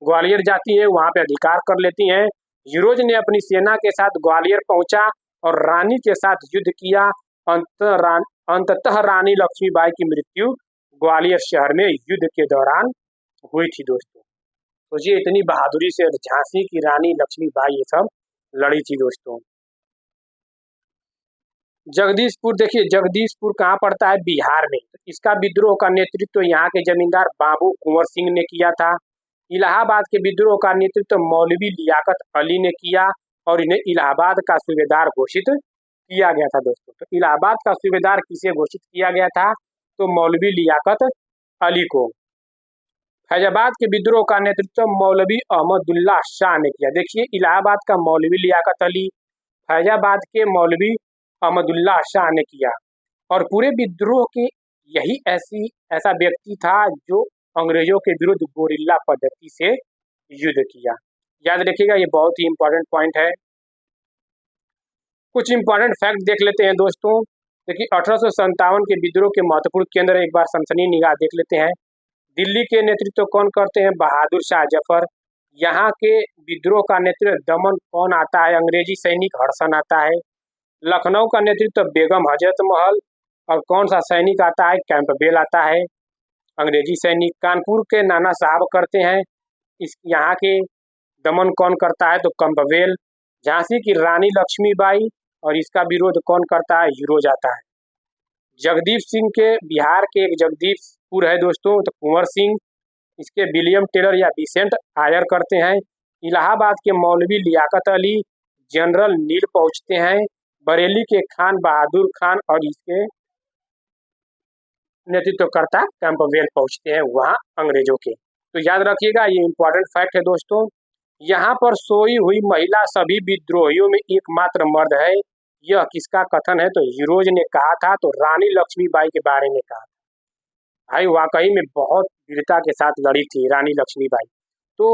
ग्वालियर जाती है, वहां पे अधिकार कर लेती हैं। यूरोज ने अपनी सेना के साथ ग्वालियर पहुंचा और रानी के साथ युद्ध किया। अंततः रानी लक्ष्मीबाई की मृत्यु ग्वालियर शहर में युद्ध के दौरान हुई थी दोस्तों। सोचिए इतनी बहादुरी से झांसी की रानी लक्ष्मीबाई ये सब लड़ी थी दोस्तों। जगदीशपुर, देखिए जगदीशपुर कहाँ पड़ता है? बिहार में। तो इसका विद्रोह का नेतृत्व यहाँ के जमींदार बाबू कुंवर सिंह ने किया था। इलाहाबाद के विद्रोह का नेतृत्व मौलवी लियाकत अली ने किया और इन्हें इलाहाबाद का सूबेदार घोषित किया गया था दोस्तों। तो इलाहाबाद का सूबेदार किसे घोषित किया गया था? तो मौलवी लियाकत अली को। फैजाबाद के विद्रोह का नेतृत्व मौलवी अहमदुल्लाह शाह ने किया। देखिए इलाहाबाद का मौलवी लियाकत अली, फैजाबाद के मौलवी अहमदुल्लाह शाह ने किया। और पूरे विद्रोह के यही ऐसा व्यक्ति था जो अंग्रेजों के विरुद्ध गोरिल्ला पद्धति से युद्ध किया। याद रखिएगा, ये बहुत ही इंपॉर्टेंट पॉइंट है। कुछ इंपॉर्टेंट फैक्ट देख लेते हैं दोस्तों। देखिए 1857 के विद्रोह के महत्वपूर्ण केंद्र एक बार सनसनी निगाह देख लेते हैं। दिल्ली के नेतृत्व कौन करते हैं? बहादुर शाह जफर। यहाँ के विद्रोह का नेतृत्व दमन कौन आता है? अंग्रेजी सैनिक हडसन आता है। लखनऊ का नेतृत्व बेगम हजरत महल। और कौन सा सैनिक आता है? कैंपबेल आता है, अंग्रेजी सैनिक। कानपुर के नाना साहब करते हैं। इस यहाँ के दमन कौन करता है? तो कैंपबेल। झांसी की रानी लक्ष्मीबाई और इसका विरोध कौन करता है? यूरोज आता है। जगदीप सिंह के बिहार के एक जगदीशपुर है दोस्तों, तो कुंवर सिंह। इसके विलियम टेलर या विसेंट आयर करते हैं। इलाहाबाद के मौलवी लियाकत अली, जनरल नील पहुंचते हैं। बरेली के खान बहादुर खान और इसके नेतृत्वकर्ता कैंपबेल पहुंचते हैं वहां अंग्रेजों के। तो याद रखिएगा, ये इंपॉर्टेंट फैक्ट है दोस्तों। यहाँ पर सोई हुई महिला सभी विद्रोहियों में एकमात्र मर्द है। यह किसका कथन है? तो यूरोज ने कहा था। तो रानी लक्ष्मीबाई के बारे में कहा। भाई वाकई में बहुत वीरता के साथ लड़ी थी रानी लक्ष्मीबाई। तो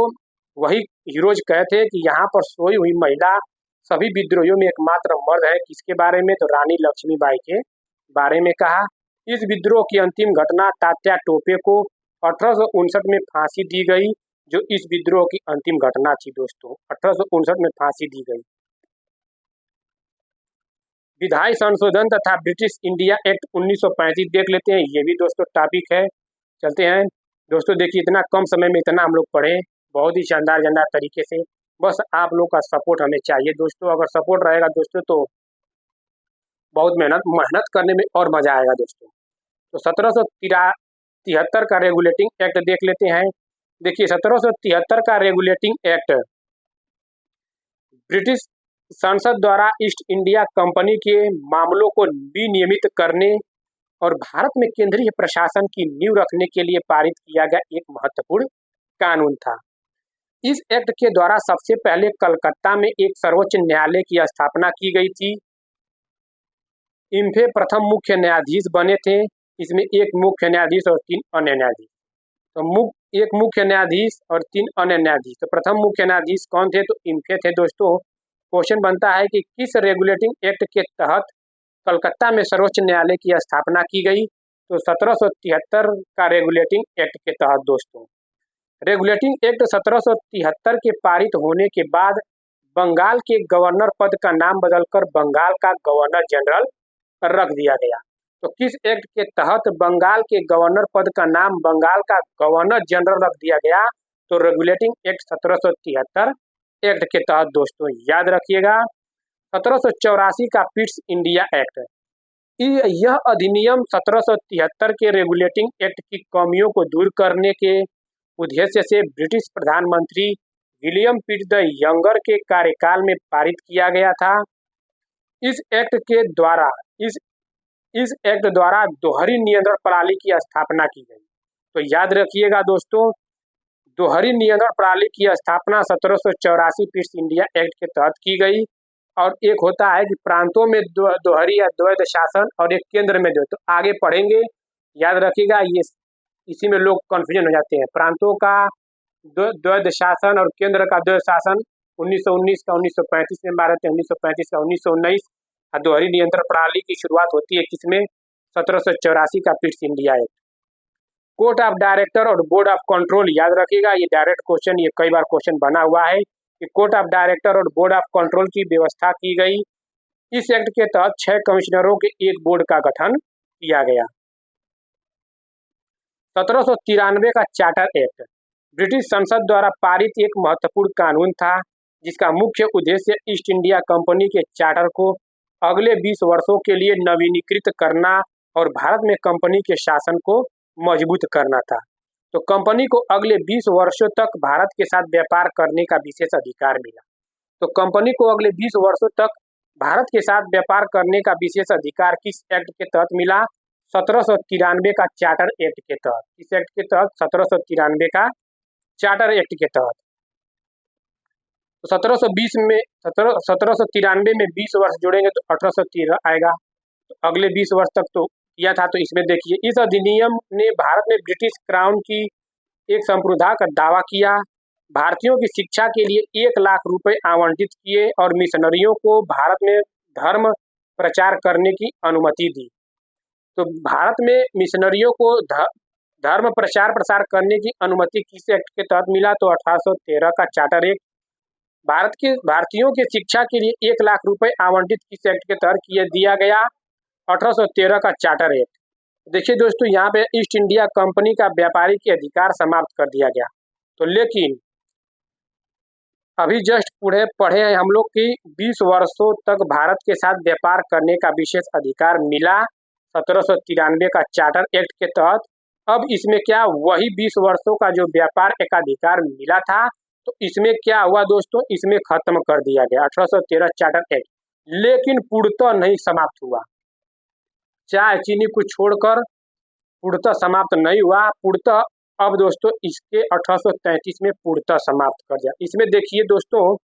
वही यूरोज कहे थे कि यहाँ पर सोई हुई महिला सभी विद्रोहियों में एकमात्र मर्द है। किसके बारे में? तो रानी लक्ष्मीबाई के बारे में कहा। इस विद्रोह की अंतिम घटना तात्या टोपे को 1859 में फांसी दी गई, जो इस विद्रोह की अंतिम घटना थी दोस्तों। 1859 में फांसी दी गई। विधायी संशोधन तथा ब्रिटिश इंडिया एक्ट 1935 देख लेते हैं। ये भी दोस्तों टॉपिक है। चलते हैं दोस्तों। देखिए इतना कम समय में इतना हम लोग पढ़े, बहुत ही शानदार तरीके से। बस आप लोग का सपोर्ट हमें चाहिए दोस्तों। अगर सपोर्ट रहेगा दोस्तों तो बहुत मेहनत करने में और मजा आएगा दोस्तों। तो 1773 का रेगुलेटिंग एक्ट देख लेते हैं। देखिए 1773 का रेगुलेटिंग एक्ट ब्रिटिश संसद द्वारा ईस्ट इंडिया कंपनी के मामलों को विनियमित करने और भारत में केंद्रीय प्रशासन की नींव रखने के लिए पारित किया गया एक महत्वपूर्ण कानून था। इस एक्ट के द्वारा सबसे पहले कलकत्ता में एक सर्वोच्च न्यायालय की स्थापना की गई थी। इम्फे प्रथम मुख्य न्यायाधीश बने थे। इसमें एक मुख्य न्यायाधीश और 3 अन्य न्यायाधीश। तो एक मुख्य न्यायाधीश और 3 अन्य न्यायाधीश। तो प्रथम मुख्य न्यायाधीश कौन थे? तो इम्फे थे दोस्तों। क्वेश्चन बनता है कि किस रेगुलेटिंग एक्ट के तहत कलकत्ता में सर्वोच्च न्यायालय की स्थापना की गई? तो 1773 का रेगुलेटिंग एक्ट के तहत दोस्तों। रेगुलेटिंग एक्ट 1773 के पारित होने के बाद बंगाल के गवर्नर पद का नाम बदलकर बंगाल का गवर्नर जनरल रख दिया गया। तो किस एक्ट के तहत बंगाल के गवर्नर पद का नाम बंगाल का गवर्नर जनरल रख दिया गया? तो रेगुलेटिंग एक्ट 1773 एक्ट के तहत दोस्तों। याद रखिएगा 1784 का पिट्स इंडिया एक्ट। यह अधिनियम 1773 के रेगुलेटिंग एक्ट की कमियों को दूर करने के उद्देश्य से ब्रिटिश प्रधानमंत्री विलियम पिट द यंगर के कार्यकाल में पारित किया गया था। इस एक्ट के द्वारा इस एक्ट द्वारा दोहरी नियंत्रण प्रणाली की स्थापना की गई। तो याद रखिएगा दोस्तों, दोहरी नियंत्रण प्रणाली की स्थापना 1784 पीस इंडिया एक्ट के तहत की गई। और एक होता है कि प्रांतों में दोहरी या द्वैध शासन और एक केंद्र में तो आगे पढ़ेंगे, याद रखिएगा। ये इसी में लोग कंफ्यूजन हो जाते हैं। प्रांतों का द्वैध शासन और केंद्र का द्वैध शासन 1919 का 1935 में भारत है, 1935 का 1919। दोहरी नियंत्रण प्रणाली की शुरुआत होती है किसमें? 1784 का Pitt's India act. Court of director और बोर्ड ऑफ कंट्रोल, याद रखिएगा, ये डायरेक्ट क्वेश्चन, ये कई बार क्वेश्चन बना हुआ है कि कोर्ट ऑफ डायरेक्टर और बोर्ड ऑफ कंट्रोल की व्यवस्था की गई। इस एक्ट के तहत 6 कमिश्नरों के एक बोर्ड का गठन किया गया। 1793 का चार्टर एक्ट ब्रिटिश संसद द्वारा पारित एक महत्वपूर्ण कानून था, जिसका मुख्य उद्देश्य ईस्ट इंडिया कंपनी के चार्टर को अगले 20 वर्षों के लिए नवीनीकृत करना और भारत में कंपनी के शासन को मजबूत करना था। तो कंपनी को अगले 20 वर्षों तक भारत के साथ व्यापार करने का विशेष अधिकार मिला। तो कंपनी को अगले 20 वर्षों तक भारत के साथ व्यापार करने का विशेष अधिकार किस एक्ट के तहत मिला? 1793 का चार्टर एक्ट के तहत। इस एक्ट के तहत 1793 का चार्टर एक्ट के तहत। तो 1793 में 20 वर्ष जोड़ेंगे तो 1813 आएगा। तो अगले 20 वर्ष तक तो किया था। तो इसमें देखिए, इस अधिनियम ने भारत में ब्रिटिश क्राउन की एक संप्रभुता का दावा किया, भारतीयों की शिक्षा के लिए 1 लाख रुपए आवंटित किए और मिशनरियों को भारत में धर्म प्रचार करने की अनुमति दी। तो भारत में मिशनरियों को धर्म प्रचार प्रसार करने की अनुमति किस एक्ट के तहत मिला? तो 1813 का चार्टर एक्ट। भारतीयों के शिक्षा के लिए 1 लाख रुपए आवंटित किस एक्ट के तहत दिया गया? 1813 का चार्टर एक्ट। देखिए दोस्तों, यहाँ पे ईस्ट इंडिया कंपनी का व्यापारिक अधिकार समाप्त कर दिया गया। तो लेकिन अभी जस्ट पढ़े हैं हम लोग कि 20 वर्षों तक भारत के साथ व्यापार करने का विशेष अधिकार मिला 1793 का चार्टर एक्ट के तहत। अब इसमें क्या, वही 20 वर्षों का जो व्यापार एकाधिकार मिला था, तो इसमें क्या हुआ दोस्तों, इसमें खत्म कर दिया गया 1813 चार्टर एक्ट। लेकिन पूर्णतः नहीं समाप्त हुआ, चाय चीनी को छोड़कर पूर्णतः समाप्त नहीं हुआ। पूर्णतः अब दोस्तों इसके 1833 में पूर्णतः समाप्त कर दिया। इसमें देखिए दोस्तों,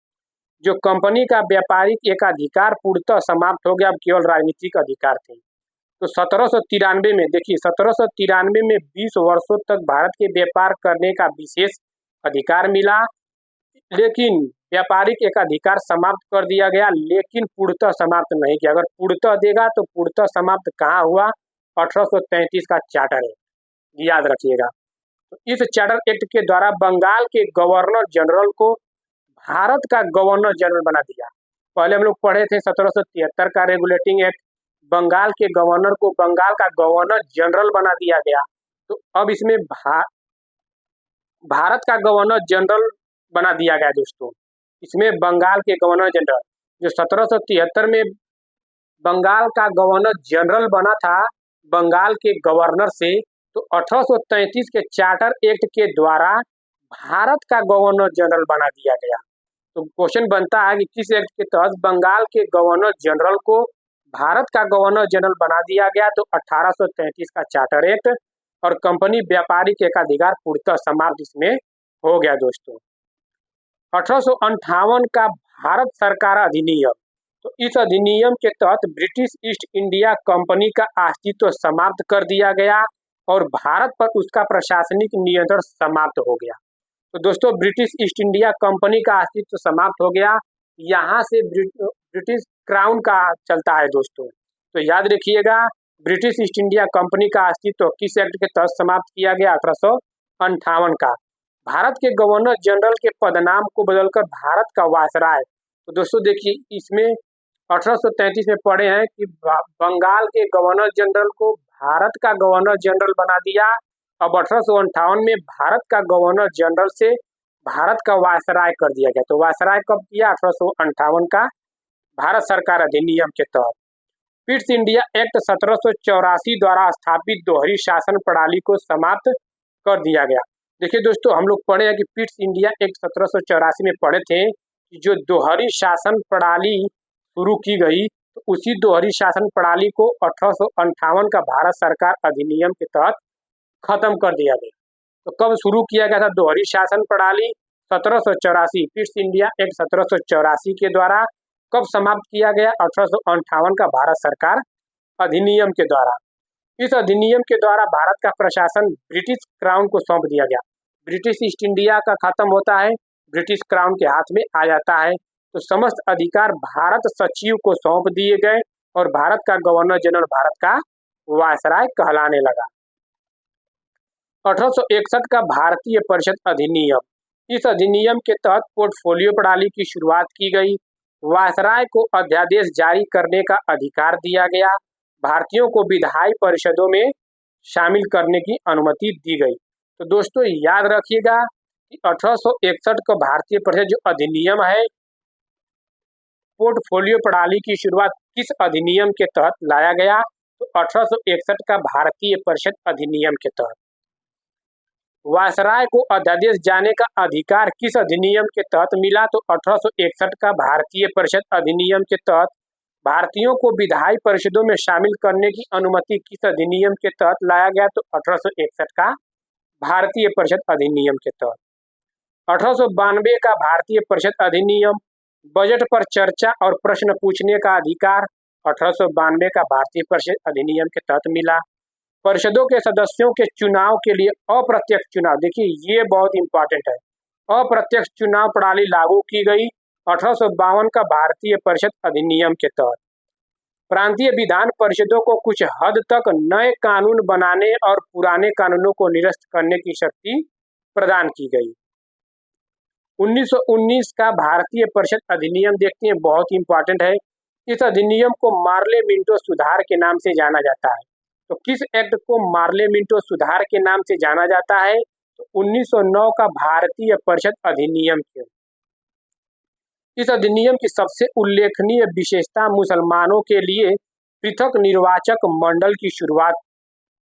जो कंपनी का व्यापारिक एकाधिकार पूर्णतः समाप्त हो गया, अब केवल राजनीतिक अधिकार थे। तो 1793 में देखिए, 1793 में 20 वर्षों तक भारत के व्यापार करने का विशेष अधिकार मिला, लेकिन व्यापारिक एकाधिकार समाप्त कर दिया गया, लेकिन पूर्णतः समाप्त नहीं किया। अगर पूर्णतः देगा तो पूर्णतः समाप्त कहाँ हुआ? 1833 का चार्टर एक्ट, याद रखिएगा। तो इस चार्टर एक्ट के द्वारा बंगाल के गवर्नर जनरल को भारत का गवर्नर जनरल बना दिया। पहले हम लोग पढ़े थे 1773 का रेगुलेटिंग एक्ट, बंगाल के गवर्नर को बंगाल का गवर्नर जनरल बना दिया गया। तो अब इसमें भारत का गवर्नर जनरल बना दिया गया दोस्तों। इसमें बंगाल के गवर्नर जनरल, जो 1773 में बंगाल का गवर्नर जनरल बना था बंगाल के गवर्नर से, तो 1833 के चार्टर एक्ट के द्वारा भारत का गवर्नर जनरल बना दिया गया। तो क्वेश्चन बनता है कि किस एक्ट के तहत बंगाल के गवर्नर जनरल को भारत का गवर्नर जनरल बना दिया गया? तो 1833 का चार्टर एक्ट। और कंपनी व्यापारिक एकाधिकार पूर्णतः समाप्त इसमें हो गया दोस्तों। 1858 का भारत सरकार अधिनियम, तो इस अधिनियम के तहत ब्रिटिश ईस्ट इंडिया कंपनी का अस्तित्व समाप्त कर दिया गया और भारत पर उसका प्रशासनिक नियंत्रण समाप्त हो गया। तो दोस्तों, ब्रिटिश ईस्ट इंडिया कंपनी का अस्तित्व समाप्त हो गया। यहाँ से ब्रिटिश क्राउन का चलता है दोस्तों। तो याद रखिएगा, ब्रिटिश ईस्ट इंडिया कंपनी का अस्तित्व किस एक्ट के तहत समाप्त किया गया? 1858 का। भारत के गवर्नर जनरल के पदनाम को बदलकर भारत का वायसराय। तो दोस्तों देखिए, इसमें 1833 में पढ़े हैं कि बंगाल के गवर्नर जनरल को भारत का गवर्नर जनरल बना दिया। अब 1858 में भारत का गवर्नर जनरल से भारत का वायसराय कर दिया गया। तो वायसराय कब किया? 1858 का भारत सरकार अधिनियम के तहत। पिट्स इंडिया एक्ट 1784 द्वारा स्थापित दोहरी शासन प्रणाली को समाप्त कर दिया गया। देखिए दोस्तों, हम लोग पढ़े हैं कि पिट्स इंडिया एक्ट 1784 में पढ़े थे कि जो दोहरी शासन प्रणाली शुरू की गई, तो उसी दोहरी शासन प्रणाली को 1858 का भारत सरकार अधिनियम के तहत खत्म कर दिया गया। तो कब शुरू किया गया था दोहरी शासन प्रणाली? 1784। पिट्स इंडिया एक्ट 1784 के द्वारा कब समाप्त किया गया? 1858 का भारत सरकार अधिनियम के द्वारा। इस अधिनियम के द्वारा भारत का प्रशासन ब्रिटिश क्राउन को सौंप दिया गया। ब्रिटिश ईस्ट इंडिया का खत्म होता है, ब्रिटिश क्राउन के हाथ में आ जाता है, तो समस्त अधिकार भारत सचिव को सौंप दिए गए और भारत का गवर्नर जनरल भारत का वायसराय कहलाने लगा। 1861 का भारतीय परिषद अधिनियम, इस अधिनियम के तहत पोर्टफोलियो प्रणाली की शुरुआत की गई। वायसराय को अध्यादेश जारी करने का अधिकार दिया गया। भारतीयों को विधायी परिषदों में शामिल करने की अनुमति दी गई। तो दोस्तों याद रखिएगा कि 1861 का भारतीय परिषद जो अधिनियम है, पोर्टफोलियो प्रणाली की शुरुआत किस अधिनियम के तहत लाया गया? तो 1861 का भारतीय परिषद अधिनियम के तहत। वायसराय को अध्यादेश जाने का अधिकार किस अधिनियम के तहत मिला? तो 1861 का भारतीय परिषद अधिनियम के तहत। भारतीयों को विधायी परिषदों में शामिल करने की अनुमति किस अधिनियम के तहत लाया गया? तो 1861 का भारतीय परिषद अधिनियम के तहत। 1892 का भारतीय परिषद अधिनियम, बजट पर चर्चा और प्रश्न पूछने का अधिकार 1892 का भारतीय परिषद अधिनियम के तहत मिला। परिषदों के सदस्यों के चुनाव के लिए अप्रत्यक्ष चुनाव, देखिए ये बहुत इंपॉर्टेंट है, अप्रत्यक्ष चुनाव प्रणाली लागू की गई 1852 का भारतीय परिषद अधिनियम के तहत। प्रांतीय विधान परिषदों को कुछ हद तक नए कानून बनाने और पुराने कानूनों को निरस्त करने की शक्ति प्रदान की गई। 1919 का भारतीय परिषद अधिनियम देखते हैं, बहुत इंपॉर्टेंट है। इस अधिनियम को मार्ले मिंटो सुधार के नाम से जाना जाता है। तो किस एक्ट को मार्ले मिंटो सुधार के नाम से जाना जाता है? तो 1909 का भारतीय परिषद अधिनियम के। इस अधिनियम की सबसे उल्लेखनीय विशेषता मुसलमानों के लिए पृथक निर्वाचक मंडल की शुरुआत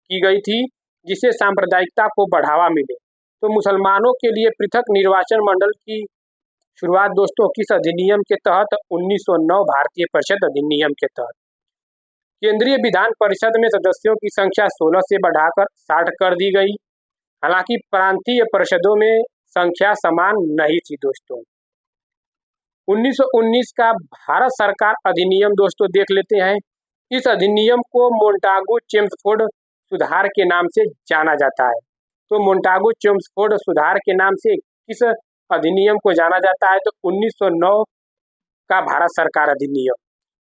की गई थी, जिससे सांप्रदायिकता को बढ़ावा मिले। तो मुसलमानों के लिए पृथक निर्वाचन मंडल की शुरुआत दोस्तों किस अधिनियम के तहत? 1909 भारतीय परिषद अधिनियम के तहत। केंद्रीय विधान परिषद में सदस्यों की संख्या 16 से बढ़ाकर 60 कर दी गई। हालांकि प्रांतीय परिषदों में संख्या समान नहीं थी दोस्तों। 1919 का भारत सरकार अधिनियम दोस्तों देख लेते हैं। इस अधिनियम को मोंटागू चेम्सफोर्ड सुधार के नाम से जाना जाता है। तो मोंटागू चेम्सफोर्ड सुधार के नाम से किस अधिनियम को जाना जाता है? तो 1909 का भारत सरकार अधिनियम।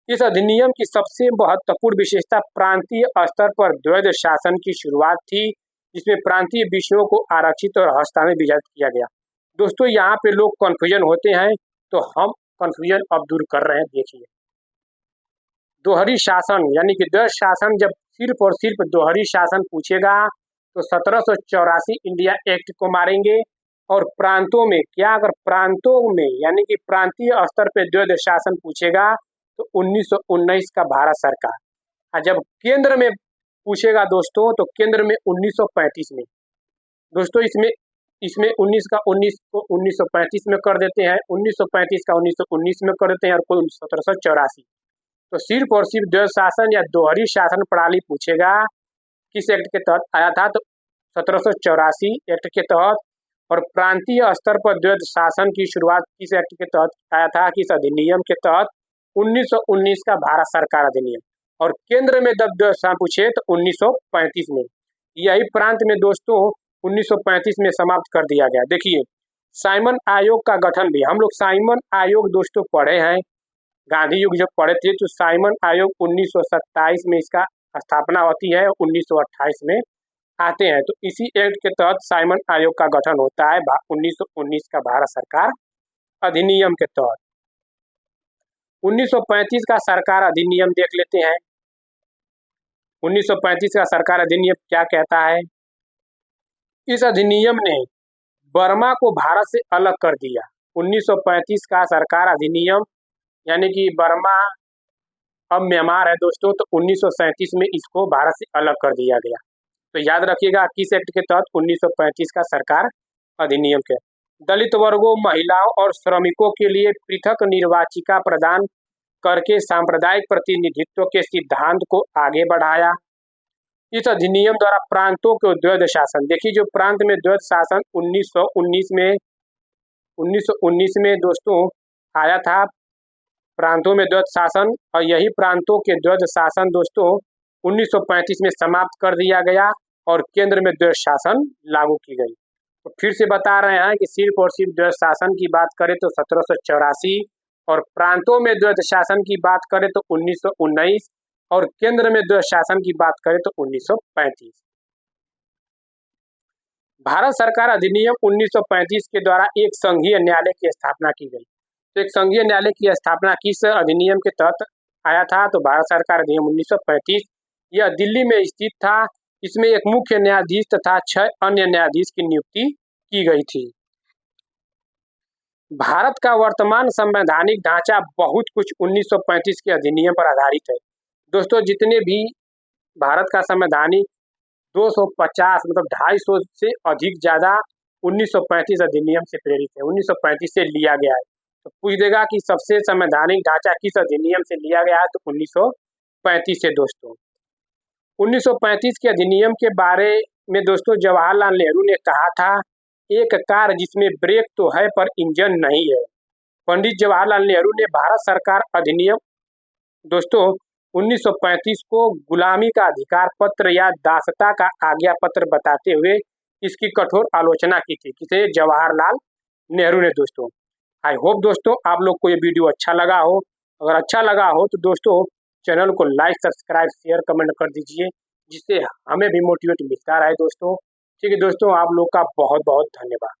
इस अधिनियम की सबसे महत्वपूर्ण विशेषता प्रांतीय स्तर पर द्वैध शासन की शुरुआत थी, जिसमें प्रांतीय विषयों को आरक्षित और हस्तांतरित में विभाजित किया गया। दोस्तों यहाँ पे लोग कन्फ्यूजन होते हैं, तो हम कन्फ्यूजन अब दूर कर रहे हैं। देखिए, दोहरी शासन यानी कि द्वैध शासन जब सिर्फ और सिर्फ दोहरी शासन पूछेगा तो 1784 इंडिया एक्ट को मारेंगे। और प्रांतों में क्या, अगर प्रांतों में यानी कि प्रांतीय स्तर पर द्वैध शासन पूछेगा तो 1919 का भारत सरकार। और जब केंद्र में पूछेगा दोस्तों तो केंद्र में 1935 में। दोस्तों इसमें 19 का 19 को 1935 में कर देते हैं, 1935 का 1919 में कर देते हैं और कोई 1784। तो सिर्फ और सिर्फ द्वैध शासन या दोहरी शासन प्रणाली पूछेगा किस एक्ट के तहत आया था? तो 1784 एक्ट के तहत। और प्रांतीय स्तर पर द्वैध शासन की शुरुआत किस एक्ट के तहत आया था? किस अधिनियम के तहत? 1919 का भारत सरकार अधिनियम। और केंद्र में जब द्वैध शासन पूछे तो 1935 में। यही प्रांत में दोस्तों 1935 में समाप्त कर दिया गया। देखिए, साइमन आयोग का गठन भी, हम लोग साइमन आयोग दोस्तों पढ़े हैं, गांधी युग जब पढ़े थे तो साइमन आयोग 1927 में इसका स्थापना होती है, 1928 में आते हैं। तो इसी एक्ट के तहत साइमन आयोग का गठन होता है 1919 का भारत सरकार अधिनियम के तहत। 1935 का सरकार अधिनियम देख लेते हैं। 1935 का सरकार अधिनियम क्या कहता है? इस अधिनियम ने बर्मा को भारत से अलग कर दिया। 1935 का सरकार अधिनियम यानी कि बर्मा अब म्यांमार है दोस्तों, तो 1937 में इसको भारत से अलग कर दिया गया। तो याद रखिएगा किस एक्ट के तहत? 1935 का सरकार अधिनियम के दलित वर्गों, महिलाओं और श्रमिकों के लिए पृथक निर्वाचिका प्रदान करके सांप्रदायिक प्रतिनिधित्व के सिद्धांत को आगे बढ़ाया। इस अधिनियम द्वारा प्रांतों को द्वैध शासन, देखिए जो प्रांत में द्वैध शासन 1919 में दोस्तों आया था, प्रांतों में द्वैध शासन, और यही प्रांतों के द्वैध शासन दोस्तों 1935 में समाप्त कर दिया गया और केंद्र में द्वैध शासन लागू की गई। तो फिर से बता रहे हैं कि सिर्फ और सिर्फ द्वैध शासन की बात करें तो 1784, और प्रांतों में द्वैध शासन की बात करें तो 1919, और केंद्र में द्वैध शासन की बात करें तो 1935। भारत सरकार अधिनियम 1935 के द्वारा एक संघीय न्यायालय की स्थापना की गई। तो एक संघीय न्यायालय की स्थापना किस अधिनियम के तहत आया था? तो भारत सरकार अधिनियम 1935, यह दिल्ली में स्थित था। इसमें एक मुख्य न्यायाधीश तथा 6 अन्य न्यायाधीश की नियुक्ति की गई थी। भारत का वर्तमान संवैधानिक ढांचा बहुत कुछ 1935 के अधिनियम पर आधारित है। दोस्तों जितने भी भारत का संवैधानिक 250 मतलब 250 से अधिक ज़्यादा 1935 अधिनियम से प्रेरित है, 1935 से लिया गया है। तो पूछ देगा कि सबसे संवैधानिक ढांचा किस अधिनियम से लिया गया है? तो 1935 से दोस्तों। 1935 के अधिनियम के बारे में दोस्तों जवाहरलाल नेहरू ने कहा था, एक कार जिसमें ब्रेक तो है पर इंजन नहीं है। पंडित जवाहरलाल नेहरू ने भारत सरकार अधिनियम दोस्तों 1935 को गुलामी का अधिकार पत्र या दासता का आज्ञा पत्र बताते हुए इसकी कठोर आलोचना की थी। किसे? जवाहरलाल नेहरू ने दोस्तों। आई होप दोस्तों आप लोग को ये वीडियो अच्छा लगा हो। अगर अच्छा लगा हो तो दोस्तों चैनल को लाइक, सब्सक्राइब, शेयर, कमेंट कर दीजिए, जिससे हमें भी मोटिवेट मिलता रहे दोस्तों। ठीक है दोस्तों, आप लोग का बहुत बहुत धन्यवाद।